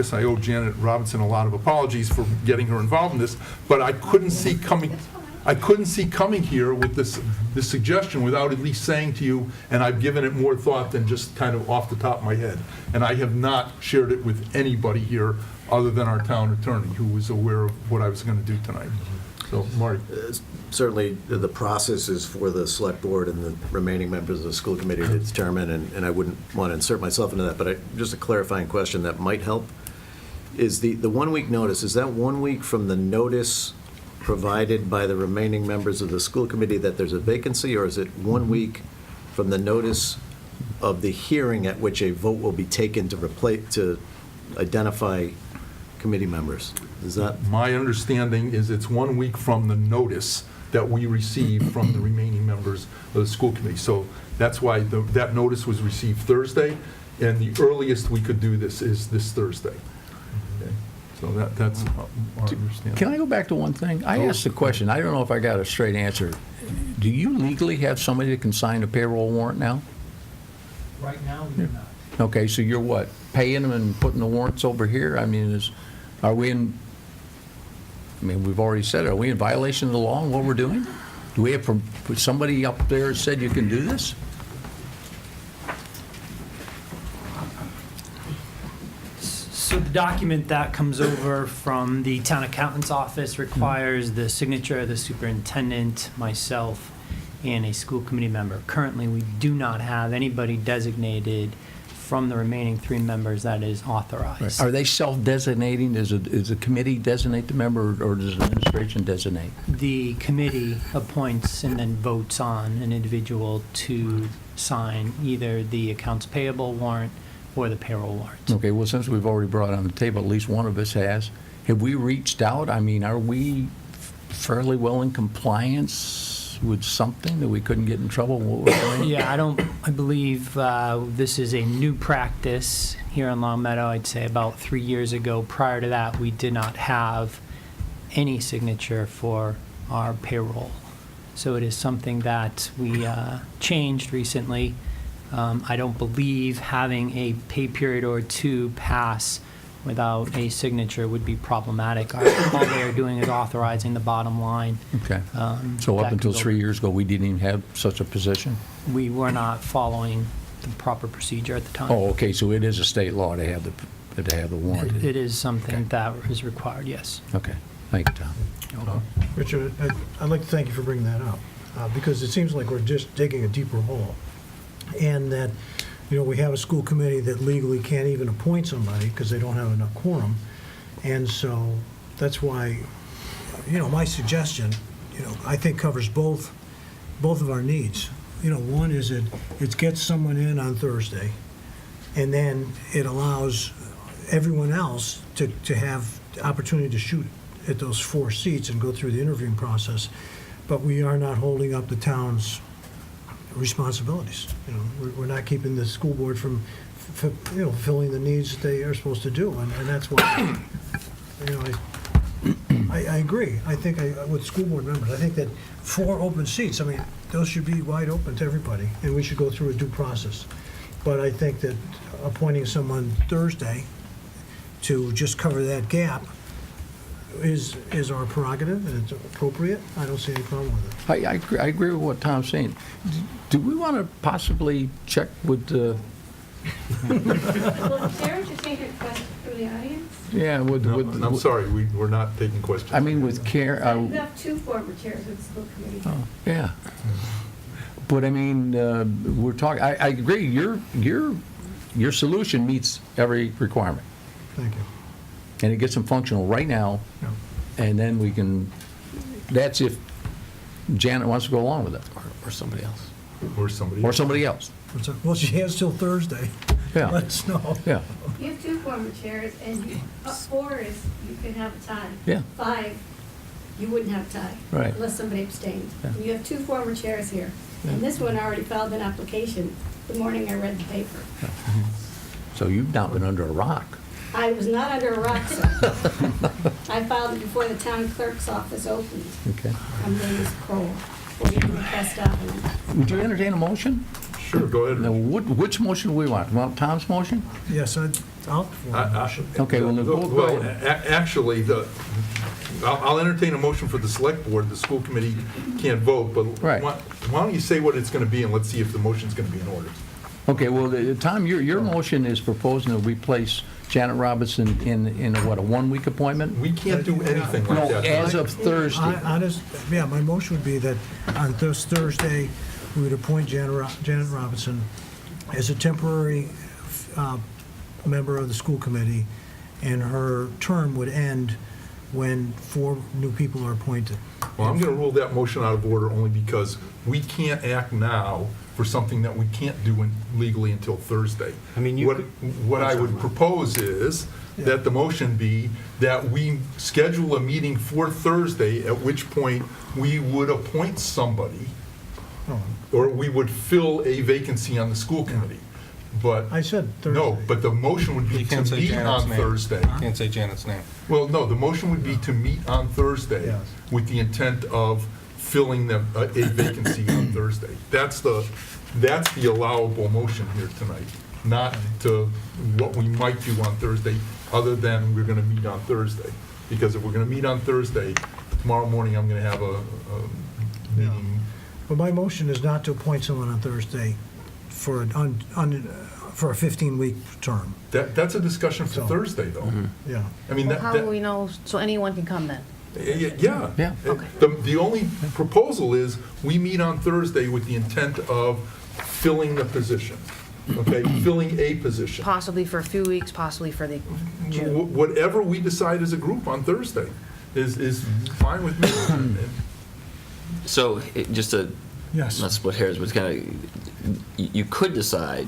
guess I owe Janet Robinson a lot of apologies for getting her involved in this, but I couldn't see coming here with this suggestion without at least saying to you, and I've given it more thought than just kind of off the top of my head. And I have not shared it with anybody here other than our town attorney, who was aware of what I was going to do tonight. So, Marty. Certainly, the process is for the select board and the remaining members of the school committee to determine, and I wouldn't want to insert myself into that, but just a clarifying question that might help. Is the 1 week notice, is that 1 week from the notice provided by the remaining members of the school committee that there's a vacancy, or is it 1 week from the notice of the hearing at which a vote will be taken to identify committee members? Is that? My understanding is it's 1 week from the notice that we received from the remaining members of the school committee. So that's why that notice was received Thursday, and the earliest we could do this is this Thursday. Okay. So that's our understanding. Can I go back to one thing? I asked the question, I don't know if I got a straight answer. Do you legally have somebody that can sign a payroll warrant now? Right now, we do not. Okay, so you're what, paying them and putting the warrants over here? I mean, we've already said it, are we in violation of the law in what we're doing? Do we have somebody up there said you can do this? So the document that comes over from the town accountant's office requires the signature of the superintendent, myself, and a school committee member. Currently, we do not have anybody designated from the remaining 3 members that is authorized. Are they self-designating? Does the committee designate the member, or does the administration designate? The committee appoints and then votes on an individual to sign either the accounts payable warrant or the payroll warrant. Okay, well, since we've already brought it on the table, at least one of us has, have we reached out? I mean, are we fairly well in compliance with something that we couldn't get in trouble with what we're doing? Yeah, I believe this is a new practice here in Long Meadow. I'd say about 3 years ago. Prior to that, we did not have any signature for our payroll. So it is something that we changed recently. I don't believe having a pay period or 2 pass without a signature would be problematic. All they are doing is authorizing the bottom line. Okay. So that up until could go- 3 years ago, we didn't even have such a position? We were not following the proper procedure at the time. Oh, okay, so it is a state law to have the warrant? It is something that is required, yes. Okay, thank you, Tom. Richard, I'd like to thank you for bringing that up, because it seems like we're just digging a deeper hole. And that, we have a school committee that legally can't even appoint somebody because they don't have enough quorum. And so that's why, my suggestion, I think covers both of our needs. One is it gets someone in on Thursday, and then it allows everyone else to have the opportunity to shoot at those 4 seats and go through the interviewing process. But we are not holding up the town's responsibilities. We're not keeping the school board from, fulfilling the needs that they are supposed to do, and that's why, I agree. I think with school board members, I think that 4 open seats, those should be wide open to everybody, and we should go through a due process. But I think that appointing someone Thursday to just cover that gap is our prerogative, and it's appropriate. I don't see any problem with it. I agree with what Tom's saying. Do we want to possibly check with the, Well, Sarah, just take a question from the audience. No, I'm sorry, we're not taking questions. I mean, with care, You have 2 former chairs of the school committee. yeah. But I mean, we're talking, I agree, your solution meets every requirement. Thank you. And it gets them functional right now, Yeah. and then we can, that's if Janet wants to go along with it, Or somebody else. Or somebody. or somebody else. Well, she has till Thursday. Yeah. Let us know. Yeah, You have 2 former chairs, and 4 is you can have a tie. yeah, 5, you wouldn't have a tie. Right. Unless somebody abstained. Yeah. And you have 2 former chairs here. And this one already filed an application the morning I read the paper. so you've not been under a rock. I was not under a rock, sir. I filed it before the town clerk's office opened. Okay. I'm Dennis Kroll, 40 West Avenue. Would you entertain a motion? Sure, go ahead. Now, which motion do we want? Want Tom's motion? Yes, I'll form a motion. Okay, well, go Well, ahead. actually, I'll entertain a motion for the select board. The school committee can't vote, but Right. why don't you say what it's going to be, and let's see if the motion's going to be in order. Okay, well, Tom, your motion is proposing that we place Janet Robinson in a 1-week appointment? We can't do anything like No, that. as of Thursday. Yeah, my motion would be that on this Thursday, we would appoint Janet Robinson as a temporary member of the school committee, and her term would end when 4 new people are appointed. Well, I'm going to rule that motion out of order only because we can't act now for something that we can't do legally until Thursday. I mean, you What I would propose is that the motion be that we schedule a meeting for Thursday, at which point we would appoint somebody, or we would fill a vacancy on the school committee. But, I said Thursday. no, but the motion would be You to can't say meet Janet's on name. Thursday. Can't say Janet's name. Well, no, the motion would be to meet on Thursday Yes. with the intent of filling a vacancy on Thursday. That's the allowable motion here tonight, not to what we might do on Thursday, other than we're gonna meet on Thursday. Because if we're gonna meet on Thursday, tomorrow morning I'm gonna have a meeting. But my motion is not to appoint someone on Thursday for for a 15-week term. That's a discussion for So- Thursday, though. Yeah. I mean, Well, that. how that- will we know, so anyone can come then? Yeah. Yeah. Okay. The only proposal is, we meet on Thursday with the intent of filling the position, okay? Filling a position. Possibly for a few weeks, possibly for the June. Whatever we decide as a group on Thursday is fine with me. So, just to, Yes. not split hairs, but kind of, you could decide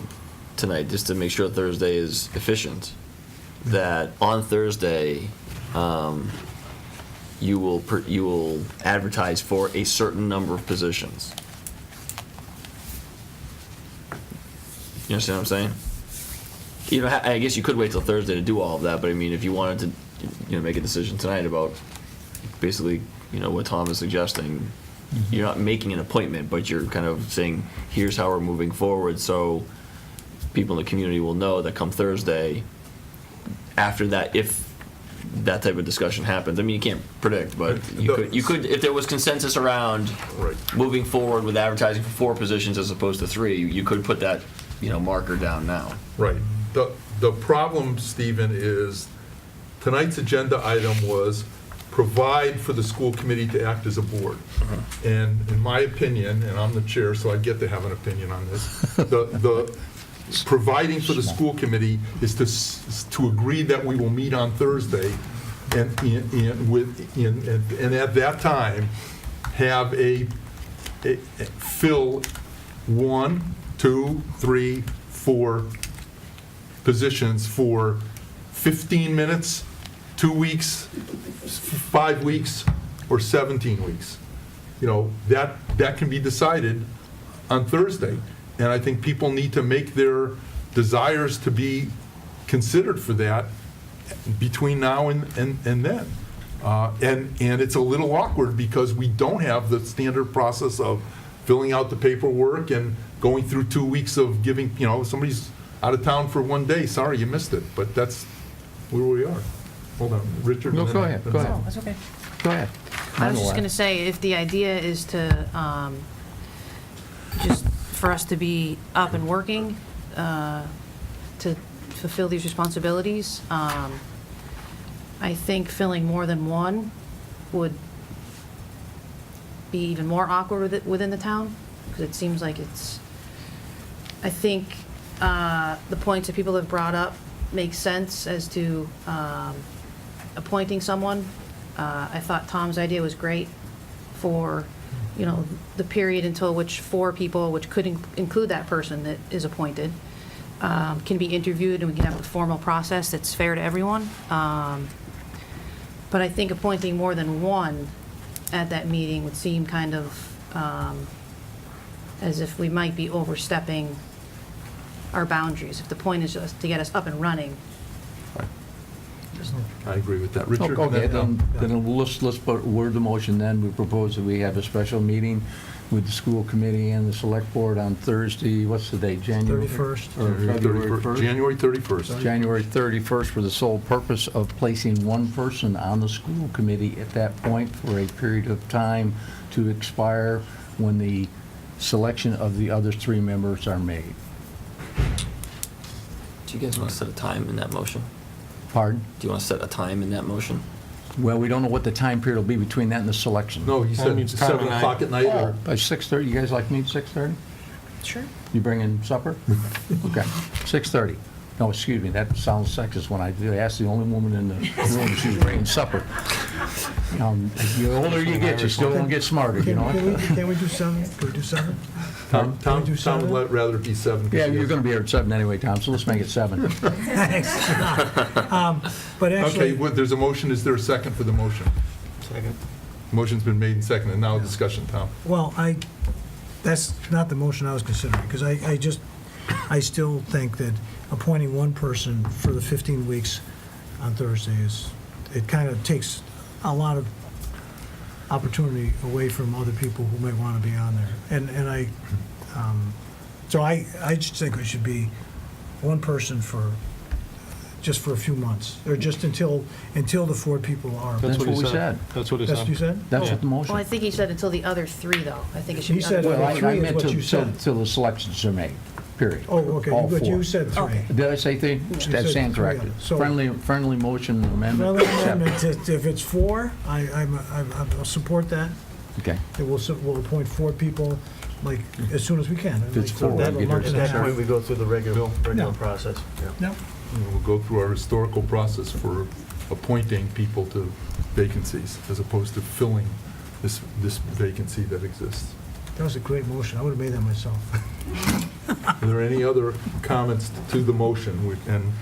tonight, just to make sure Thursday is efficient, that on Thursday, you will advertise for a certain number of positions. You understand what I'm saying? You know, I guess you could wait till Thursday to do all of that, but I mean, if you wanted to, make a decision tonight about basically, what Tom is suggesting, you're not making an appointment, but you're kind of saying, here's how we're moving forward, so people in the community will know that come Thursday, after that, if that type of discussion happens. I mean, you can't predict, but you could, if there was consensus around Right. moving forward with advertising for 4 positions as opposed to 3, you could put that, marker down now. Right. The problem, Stephen, is tonight's agenda item was provide for the school committee to act as a board. And in my opinion, and I'm the chair, so I get to have an opinion on this, the providing for the school committee is to agree that we will meet on Thursday and at that time, have fill 1, 2, 3, 4 positions for 15 minutes, 2 weeks, 5 weeks, or 17 weeks. That can be decided on Thursday. And I think people need to make their desires to be considered for that between now and then. And it's a little awkward because we don't have the standard process of filling out the paperwork and going through 2 weeks of giving, somebody's out of town for 1 day, sorry, you missed it, but that's where we are. Hold on, Richard? No, and then- go ahead, go ahead. Oh, that's okay. Go ahead. I was just going to say, if the idea is to, just for us to be up and working, to fulfill these responsibilities, I think filling more than one would be even more awkward within the town, because it seems like I think the points that people have brought up make sense as to appointing someone. I thought Tom's idea was great for, the period until which 4 people, which could include that person that is appointed, can be interviewed, and we can have the formal process that's fair to everyone. But I think appointing more than one at that meeting would seem kind of as if we might be overstepping our boundaries, if the point is just to get us up and running. I agree with that. Richard? Okay, then let's word the motion then. We propose that we have a special meeting with the school committee and the select board on Thursday, what's the date, January? 31st. Or February 1st? January 31st. January 31st for the sole purpose of placing one person on the school committee at that point for a period of time to expire when the selection of the other 3 members are made. Do you guys want to set a time in that motion? Pardon? Do you want to set a time in that motion? Well, we don't know what the time period will be between that and the selection. No, he said means time 7 of night. o'clock at night, Oh, or? by 6:30, you guys like me at 6:30? Sure. You bringing supper? Okay, 6:30. No, excuse me, that sounds sexist when I ask the only woman in the room if she's bringing supper. The older you get, you still don't get smarter, you know? Can we do 7? Can we do 7? Tom Can we do Tom would 7? rather it be 7. 'cause Yeah, he you're has- going to be here at 7 anyway, Tom, so let's make it 7. Thanks. But Okay, actually, well, there's a motion, is there a second for the motion? Second. Motion's been made and seconded, now discussion, Tom. well, that's not the motion I was considering, because I still think that appointing one person for the 15 weeks on Thursday it kind of takes a lot of opportunity away from other people who might want to be on there. So I just think it should be one person just for a few months, or just until the 4 people are. That's what we said. That's what he That's what you said. said? That's what the motion. Well, I think he said until the other 3, though. I think it should He be. said other Well, other three. three I is meant what you said. till the selections are made, period. Oh, okay, All but you 4. said 3. Okay. Did I say 3? said That stand 3 corrected. others. So- Friendly motion amendment. Another accepted. amendment, if it's 4, I'll support that. Okay. And we'll appoint 4 people, like, as soon as we can. If it's Like, 4, we'll we'll have a get month there and a to half. that Point we go through the regular No. process. No, We'll go through our historical process for appointing people to vacancies, as opposed to filling this vacancy that exists. that was a great motion. I would have made that myself. Are there any other comments to the motion? And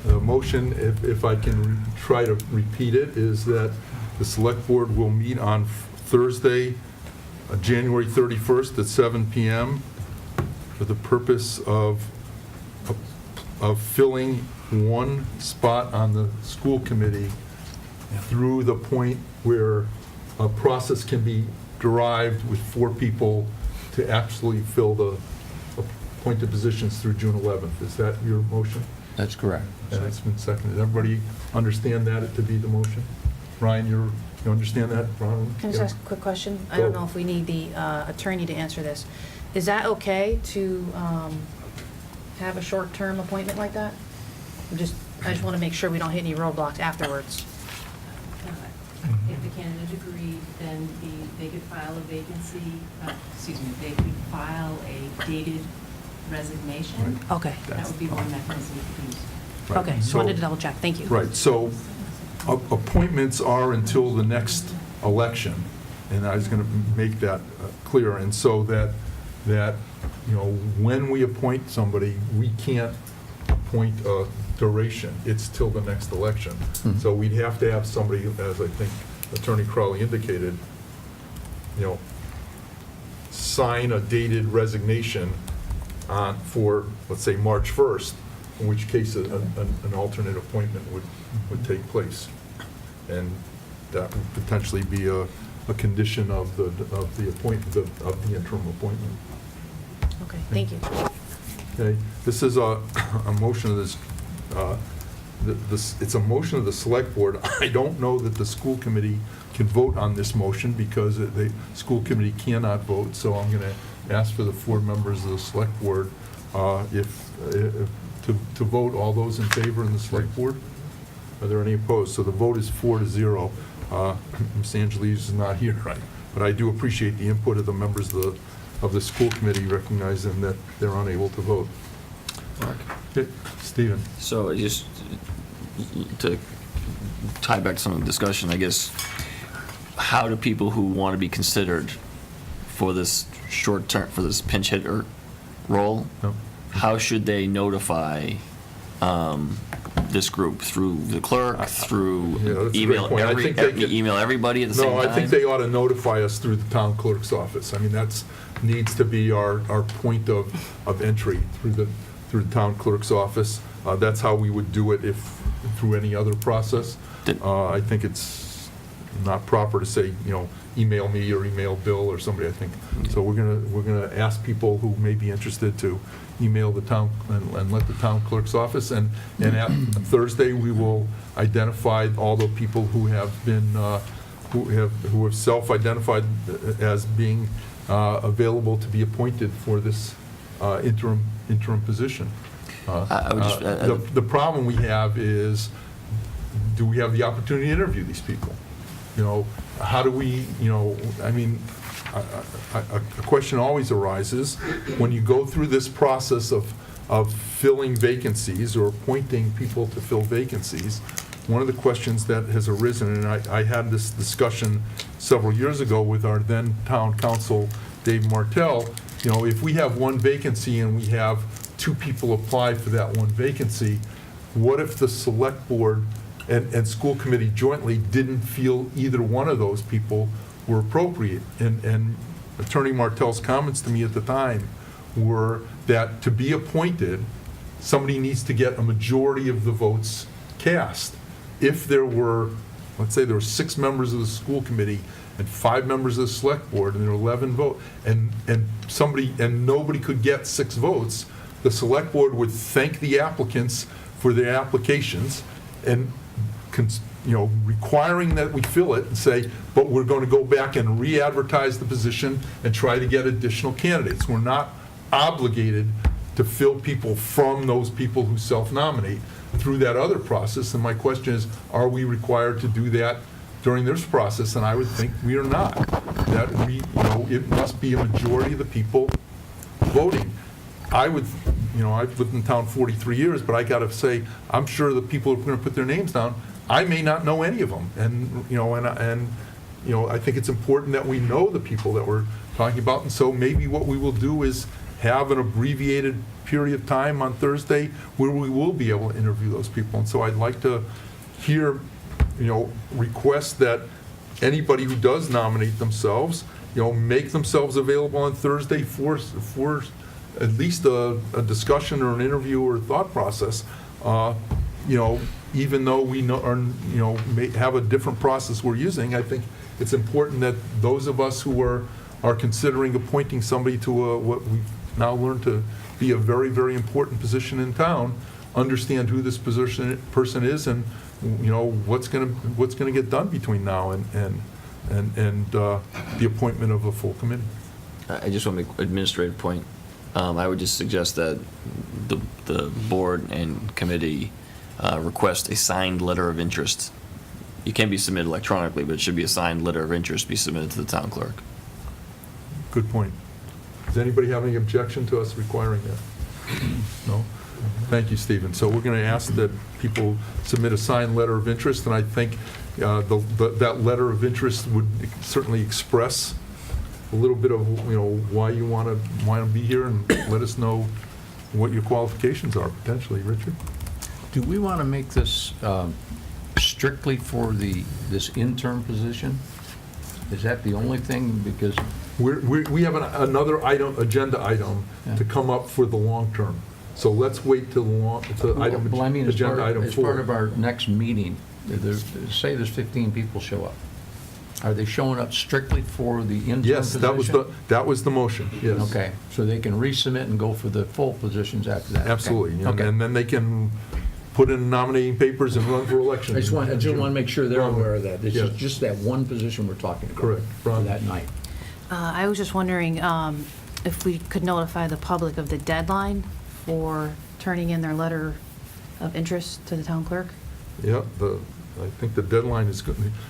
the motion, if I can try to repeat it, is that the select board will meet on Thursday, January 31st at 7 PM for the purpose of filling one spot on the school committee through the point where a process can be derived with 4 people to actually fill the appointed positions through June 11th. Is that your motion? That's correct. And it's been seconded. Everybody understand that to be the motion? Ryan, you understand that? Ron? Can I just ask a quick question? I don't know if we need the attorney to answer this. Is that okay to have a short-term appointment like that? I just want to make sure we don't hit any roadblocks afterwards. If the candidate agreed, then they could file a vacancy, they could file a dated resignation. Okay, That would be one mechanism you could use. Right. okay, just So- wanted to double check, thank you. Right, so appointments are until the next election, and I was going to make that clear. And so that, when we appoint somebody, we can't appoint a duration. It's till the next election. So we'd have to have somebody, as I think Attorney Crowley indicated, sign a dated resignation for, let's say, March 1st, in which case an alternate appointment would take place. And that would potentially be a condition of the appointment, of the interim appointment. Okay, thank you. Okay, this is a motion of it's a motion of the select board. I don't know that the school committee can vote on this motion because the school committee cannot vote, so I'm going to ask for the 4 members of the select board to vote. All those in favor in the select board? Are there any opposed? So the vote is 4-0. Ms. Angeles is not here, right? But I do appreciate the input of the members of the school committee, recognizing that they're unable to vote. Mark? Okay, Stephen? So just to tie back to some of the discussion, I guess, how do people who want to be considered for this short term, for this pinch hitter role, No. how should they notify this group? Through the clerk, through Yeah, that's a email, great point. I think they could- email everybody at the same No, time? I think they ought to notify us through the town clerk's office. I mean, that's, needs to be our point of entry through the town clerk's office. That's how we would do it if, through any other process. Did- I think it's not proper to say, email me or email Bill or somebody, I think. So we're gonna ask people who may be interested to email the town and let the town clerk's office. And at Thursday, we will identify all the people who have been, who have self-identified as being available to be appointed for this interim position. I would just- The problem we have is, do we have the opportunity to interview these people? How do we, I mean, a question always arises when you go through this process of filling vacancies or appointing people to fill vacancies. One of the questions that has arisen, and I had this discussion several years ago with our then town council, Dave Martell, if we have one vacancy and we have 2 people apply for that one vacancy, what if the select board and school committee jointly didn't feel either one of those people were appropriate? And Attorney Martell's comments to me at the time were that to be appointed, somebody needs to get a majority of the votes cast. If there were, let's say there were 6 members of the school committee and 5 members of the select board, and there were 11 votes, and nobody could get 6 votes, the select board would thank the applicants for their applications and, requiring that we fill it and say, but we're going to go back and re-advertise the position and try to get additional candidates. We're not obligated to fill people from those people who self-nominate through that other process. And my question is, are we required to do that during this process? And I would think we are not. That it must be a majority of the people voting. I've lived in town 43 years, but I got to say, I'm sure the people who are going to put their names down, I may not know any of them. And I think it's important that we know the people that we're talking about. And so maybe what we will do is have an abbreviated period of time on Thursday where we will be able to interview those people. And so I'd like to hear, request that anybody who does nominate themselves, make themselves available on Thursday for at least a discussion or an interview or a thought process. Even though we may have a different process we're using, I think it's important that those of us who are considering appointing somebody to what we've now learned to be a very, very important position in town, understand who this person is and, what's going to get done between now and the appointment of a full committee. I just want to make an administrative point. I would just suggest that the board and committee request a signed letter of interest. It can be submitted electronically, but it should be a signed letter of interest be submitted to the town clerk. Good point. Does anybody have any objection to us requiring that? No? Thank you, Stephen. So we're going to ask that people submit a signed letter of interest, and I think that letter of interest would certainly express a little bit of, why you want to be here, and let us know what your qualifications are, potentially. Richard? Do we want to make this strictly for this interim position? Is that the only thing? Because we have another agenda item to come up for the long term. So let's wait till agenda item 4. as part of our next meeting, say there's 15 people show up. Are they showing up strictly for the interim position? Yes, that was the motion, yes. Okay, so they can resubmit and go for the full positions after that? Absolutely. Okay. And then they can put in nominating papers and run for election. I just want to make sure they're aware of that. This Yes. is just that one position we're talking about. Correct. For Ron? that night. I was just wondering if we could notify the public of the deadline for turning in their letter of interest to the town clerk? Yeah, I think the deadline is,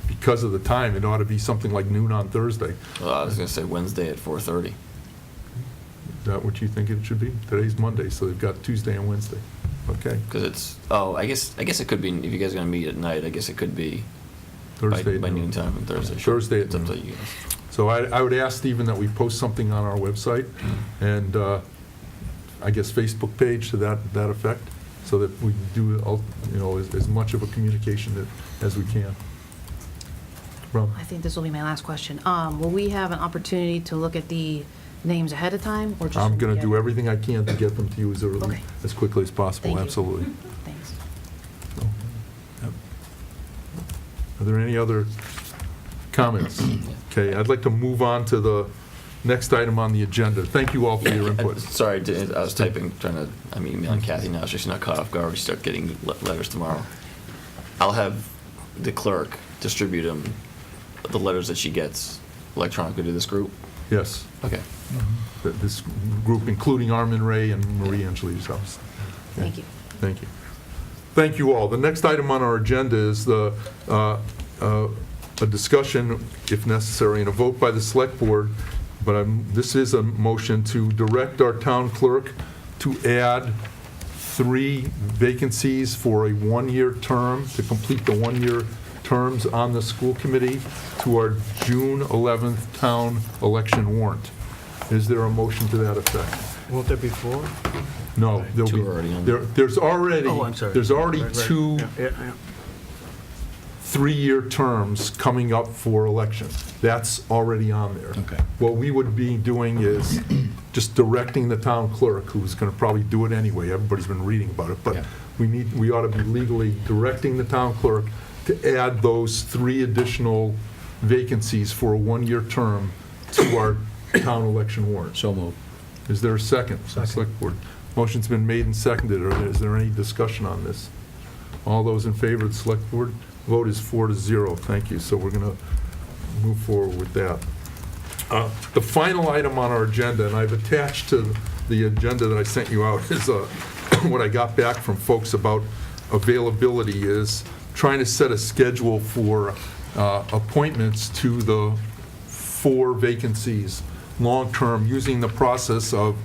because of the time, it ought to be something like noon on Thursday. I was going to say Wednesday at 4:30. Is that what you think it should be? Today's Monday, so they've got Tuesday and Wednesday. Okay. Because I guess it could be, if you guys are going to meet at night, I guess it could be Thursday. by at noon time on Thursday. Thursday at It's up to noon. you guys. So I would ask Stephen that we post something on our website and, I guess, Facebook page to that effect, so that we can do, as much of a communication as we can. Ron? I think this will be my last question. Will we have an opportunity to look at the names ahead of time, or just? I'm going to do everything I can to get them to you Okay. as quickly as possible, Thank you. absolutely. Thanks. So, yep. Are there any other Comments? Okay, I'd like to move on to the next item on the agenda. Thank you all for your input. Sorry, I was typing, I'm emailing Kathy now, so she's not caught off guard. We start getting letters tomorrow. I'll have the clerk distribute the letters that she gets electronically to this group. Yes, Okay. this group, including Armin Ray and Marie Angeli's house. Thank you. Thank you. Thank you all. The next item on our agenda is a discussion, if necessary, and a vote by the Select Board, but this is a motion to direct our town clerk to add 3 vacancies for a 1-year term, to complete the 1-year terms on the school committee to our June 11th town election warrant. Is there a motion to that effect? Won't there be 4? No, there'll be. Two are already on there. There's already. Oh, I'm sorry. There's already Right. 2 Yeah. 3-year terms coming up for election. That's already on there. Okay. What we would be doing is just directing the town clerk, who's going to probably do it anyway. Everybody's been reading about it, but Yeah. we ought to be legally directing the town clerk to add those 3 additional vacancies for a 1-year term to our town election warrant. So moved. Is there a second? Second. Select Board. Motion's been made and seconded. Is there any discussion on this? All those in favor of the Select Board? Vote is 4-0. Thank you. So we're going to move forward with that. The final item on our agenda, and I've attached to the agenda that I sent you out, is what I got back from folks about availability, is trying to set a schedule for appointments to the 4 vacancies long-term, using the process of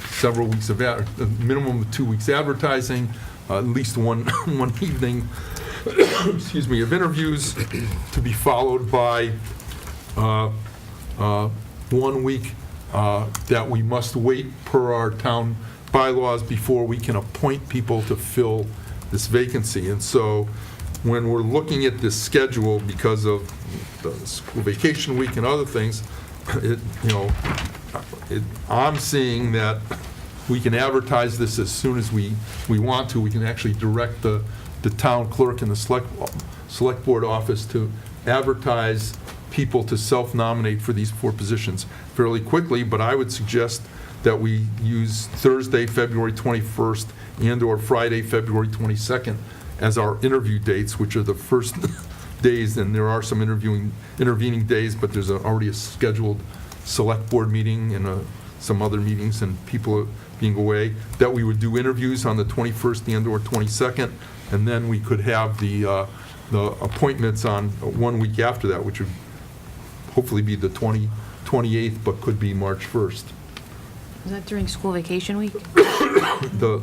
several weeks of, a minimum of 2 weeks advertising, at least one evening, excuse me, of interviews, to be followed by 1 week that we must wait per our town bylaws before we can appoint people to fill this vacancy. And so when we're looking at this schedule, because of the school vacation week and other things, I'm seeing that we can advertise this as soon as we want to. We can actually direct the town clerk and the select board office to advertise people to self-nominate for these 4 positions fairly quickly, but I would suggest that we use Thursday, February 21st, and/or Friday, February 22nd as our interview dates, which are the first days, and there are some intervening days, but there's already a scheduled select board meeting and some other meetings and people being away, that we would do interviews on the 21st and/or 22nd, and then we could have the appointments on 1 week after that, which would hopefully be the 28th, but could be March 1st. Is that during school vacation week? The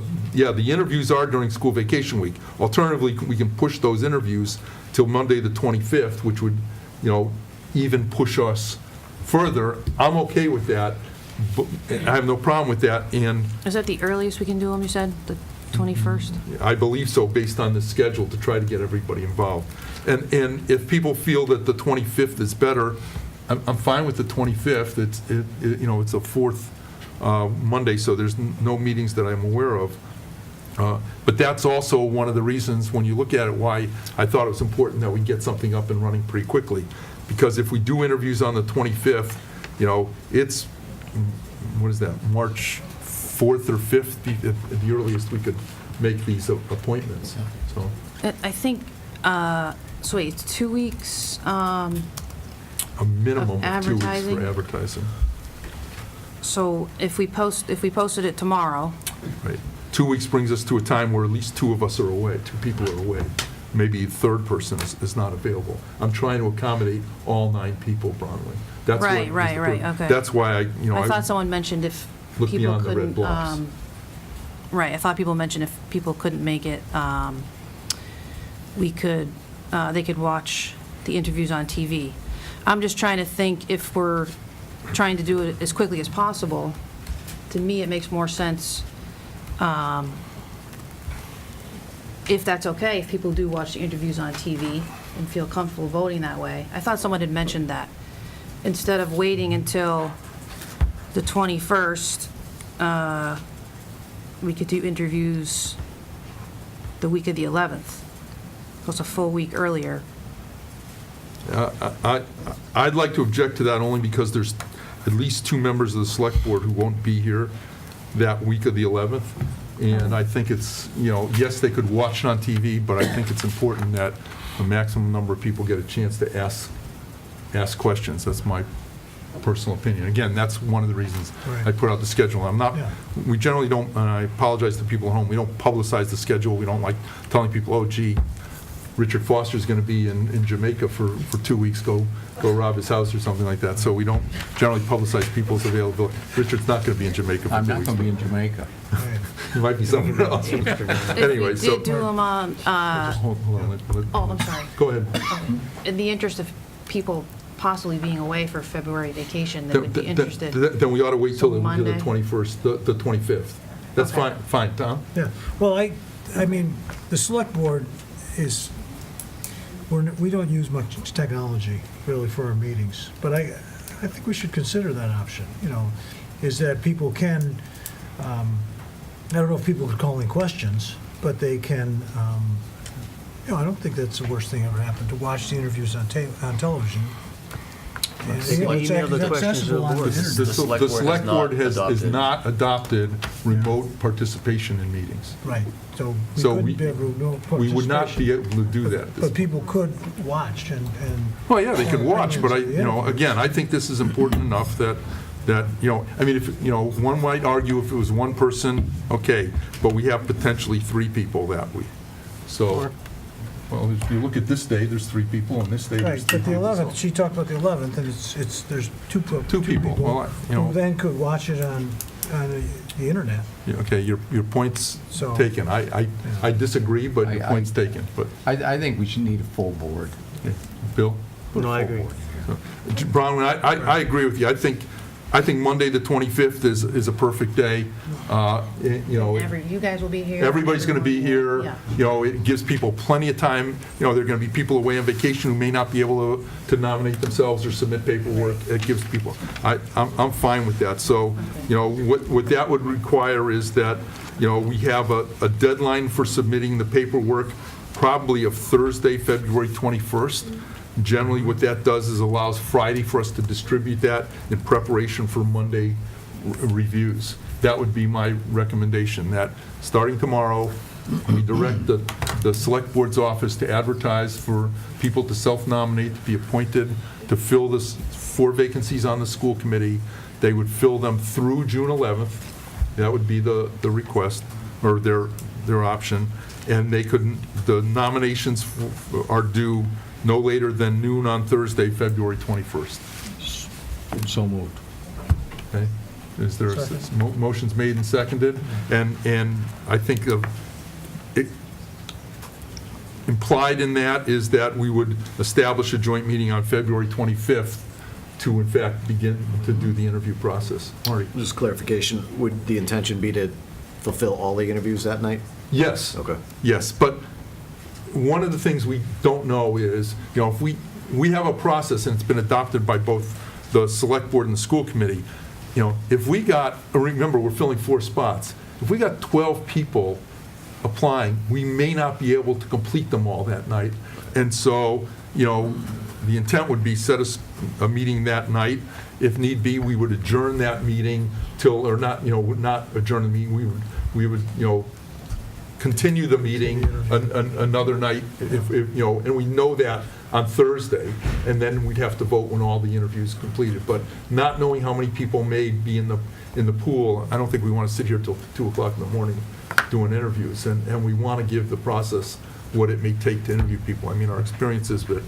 interviews are during school vacation week. Alternatively, we can push those interviews till Monday, the 25th, which would, even push us further. I'm okay with that, but I have no problem with that, and Is that the earliest we can do them, you said, the 21st? I believe so, based on the schedule, to try to get everybody involved. And if people feel that the 25th is better, I'm fine with the 25th. It's a 4th Monday, so there's no meetings that I'm aware of. But that's also one of the reasons, when you look at it, why I thought it was important that we get something up and running pretty quickly. Because if we do interviews on the 25th, it's, what is that, March 4th or 5th, at the earliest we could make these appointments. So I think, so wait, it's 2 weeks, a minimum Of of 2 weeks advertising? for advertising. so if we posted it tomorrow, Right. 2 weeks brings us to a time where at least 2 of us are away, 2 people are away. Maybe a third person is not available. I'm trying to accommodate all 9 people, Bronwyn. That's what Right, was right, the right, pur- okay. That's why I thought someone mentioned if Look people beyond the red couldn't, blocks. right, I thought people mentioned if people couldn't make it, they could watch the interviews on TV. I'm just trying to think, if we're trying to do it as quickly as possible, to me, it makes more sense, if that's okay, if people do watch the interviews on TV and feel comfortable voting that way. I thought someone had mentioned that. Instead of waiting until the 21st, we could do interviews the week of the 11th. So it's a full week earlier. I'd like to object to that only because there's at least 2 members of the select board who won't be here that week of the 11th. And I think it's, yes, they could watch it on TV, but I think it's important that a maximum number of people get a chance to ask questions. That's my personal opinion. Again, that's one of the reasons I put out the schedule. We generally don't, and I apologize to people at home, we don't publicize the schedule. We don't like telling people, oh, gee, Richard Foster's going to be in Jamaica for 2 weeks, go rob his house or something like that. So we don't generally publicize people's availability. Richard's not going to be in Jamaica for 2 weeks. I'm not going to be in Jamaica. He might be somewhere else. Anyway, If so. we did do them on, Hold on. oh, I'm sorry. Go ahead. In the interest of people possibly being away for February vacation that would be interested. Then we ought to wait till the Monday? 21st, the 25th. That's Okay. fine, Tom? Yeah, well, I mean, the select board is, we don't use much technology really for our meetings, but I think we should consider that option, is that people can, I don't know if people could call in questions, but they can, I don't think that's the worst thing ever happened, to watch the interviews on television. And it's email the questions to accessible the on the board. internet. The select board has select board not has adopted. not adopted remote participation in meetings. Right, so we So couldn't be able to, no We would not be participation. able to do that. But people could watch and. Well, yeah, they could watch, but Yeah. again, I think this is important enough that, I mean, if, one might argue if it was one person, okay, but we have potentially 3 people that week. So, well, if you look at this day, there's 3 people, and this day, Right, there's 3 but the people. 11th, so- she talked about the 11th, and there's two people. Well, who then could watch it on the internet. Yeah, okay, your point's So- taken. I disagree, but your I- point's taken, but, I think we should need a full board. okay. Bill? No, I agree. Bronwyn, I agree with you. I think Monday, the 25th is a perfect day. You guys will be here. Everybody's going to be here. Yeah. It gives people plenty of time. There are going to be people away on vacation who may not be able to nominate themselves or submit paperwork. It gives people, I'm fine with that. So, what that would require is that, we have a deadline for submitting the paperwork, probably of Thursday, February 21st. Generally, what that does is allows Friday for us to distribute that in preparation for Monday reviews. That would be my recommendation, that starting tomorrow, we direct the Select Board's office to advertise for people to self-nominate, to be appointed, to fill this 4 vacancies on the school committee. They would fill them through June 11th. That would be the request, or their option. And the nominations are due no later than noon on Thursday, February 21st. So moved. Okay? Is there, Second. motion's made and seconded, and I think implied in that is that we would establish a joint meeting on February 25th to, in fact, begin to do the interview process. Marty? Just clarification, would the intention be to fulfill all the interviews that night? Yes. Okay. Yes, but one of the things we don't know is, if we have a process, and it's been adopted by both the Select Board and the School Committee, if we got, remember, we're filling 4 spots. If we got 12 people applying, we may not be able to complete them all that night. And so, the intent would be set a meeting that night. If need be, we would adjourn that meeting till, or not, not adjourn the meeting, we would, continue the meeting another night, if, and we know that on Thursday, and then we'd have to vote when all the interviews completed. But not knowing how many people may be in the pool, I don't think we want to sit here till 2 o'clock in the morning doing interviews, and we want to give the process what it may take to interview people. I mean, our experience is that,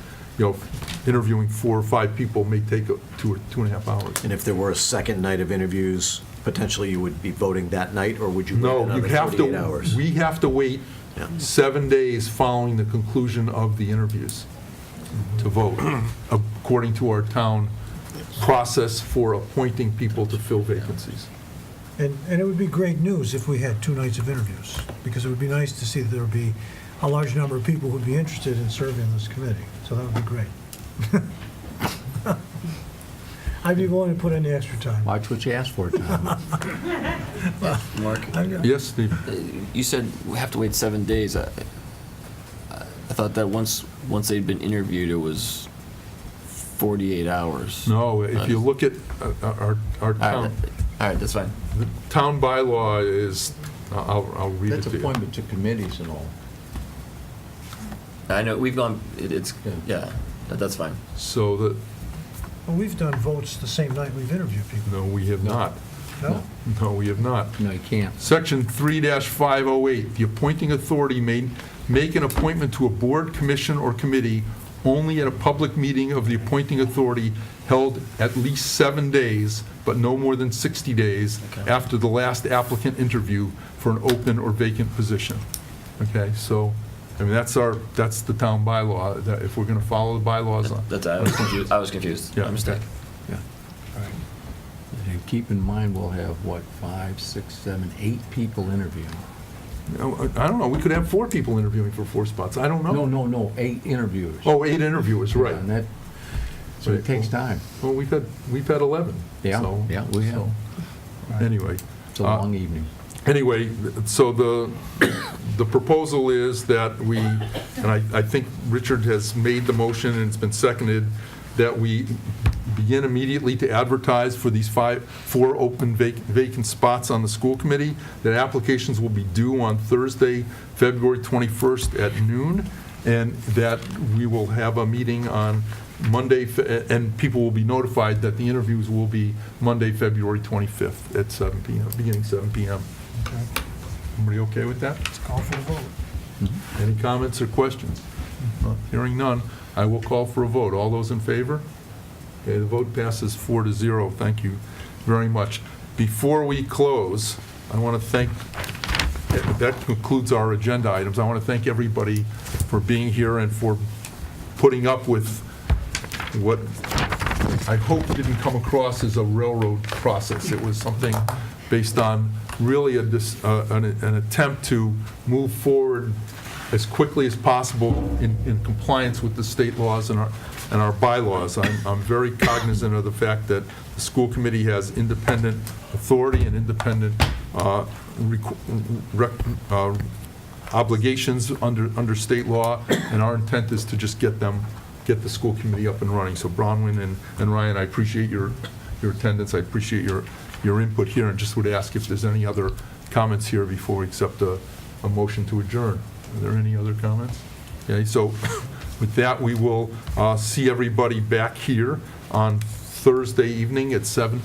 interviewing 4 or 5 people may take 2 or 2.5 hours. And if there were a second night of interviews, potentially you would be voting that night, or would you wait No, you another have 48 hours? we have to wait Yeah. 7 days following the conclusion of the interviews to vote, according to our town process for appointing people to fill vacancies. And it would be great news if we had 2 nights of interviews, because it would be nice to see that there would be a large number of people who'd be interested in serving on this committee. So that would be great. I'd be willing to put in the extra time. Watch what you ask for, Tom. Mark? Yes, Steve? You said we have to wait 7 days. I thought that once they'd been interviewed, it was 48 hours. No, if you look at our All right, town, all right, that's fine. the town bylaw is, I'll read it That's to you. appointment to committees and all. I know, we've gone, it's, yeah, that's fine. So that, Well, we've done votes the same night we've interviewed people. no, we have not. No? No, we have not. No, you can't. Section 3-508, the appointing authority may make an appointment to a board, commission, or committee only at a public meeting of the appointing authority held at least 7 days, but no more than 60 days Okay. after the last applicant interview for an open or vacant position. Okay, so, I mean, that's the town bylaw, that if we're going to follow the bylaws on. That's, I was confused, Yeah, my mistake. Yeah. And keep in mind, we'll have, what, 5, 6, 7, 8 people interviewing. I don't know, we could have 4 people interviewing for 4 spots, I don't know. No, 8 interviewers. Oh, 8 interviewers, right. And that, so it takes time. Well, we've had 11. Yeah, so- yeah, we have. so, Anyway. It's a long evening. Anyway, so the proposal is that we, and I think Richard has made the motion and it's been seconded, that we begin immediately to advertise for these 4 open vacant spots on the school committee, that applications will be due on Thursday, February 21st at noon, and that we will have a meeting on Monday, and people will be notified that the interviews will be Monday, February 25th at 7 PM, beginning 7 PM. Okay. Everybody okay with that? Let's call for the vote. Any comments or questions? Hearing none, I will call for a vote. All those in favor? Okay, the vote passes 4-0. Thank you very much. Before we close, I want to thank, that concludes our agenda items. I want to thank everybody for being here and for putting up with what I hope didn't come across as a railroad process. It was something based on really an attempt to move forward as quickly as possible in compliance with the state laws and our bylaws. I'm very cognizant of the fact that the school committee has independent authority and independent obligations under state law, and our intent is to just get the school committee up and running. So Bronwyn and Ryan, I appreciate your attendance. I appreciate your input here, and just would ask if there's any other comments here before we accept a motion to adjourn. Are there any other comments? Okay, so with that, we will see everybody back here on Thursday evening at 7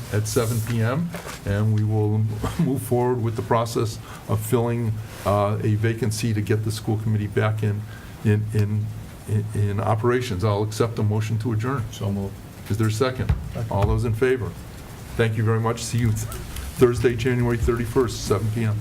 PM, and we will move forward with the process of filling a vacancy to get the school committee back in operations. I'll accept a motion to adjourn. So moved. Is there a second? All those in favor? Thank you very much. See you Thursday, January 31st, 7 PM.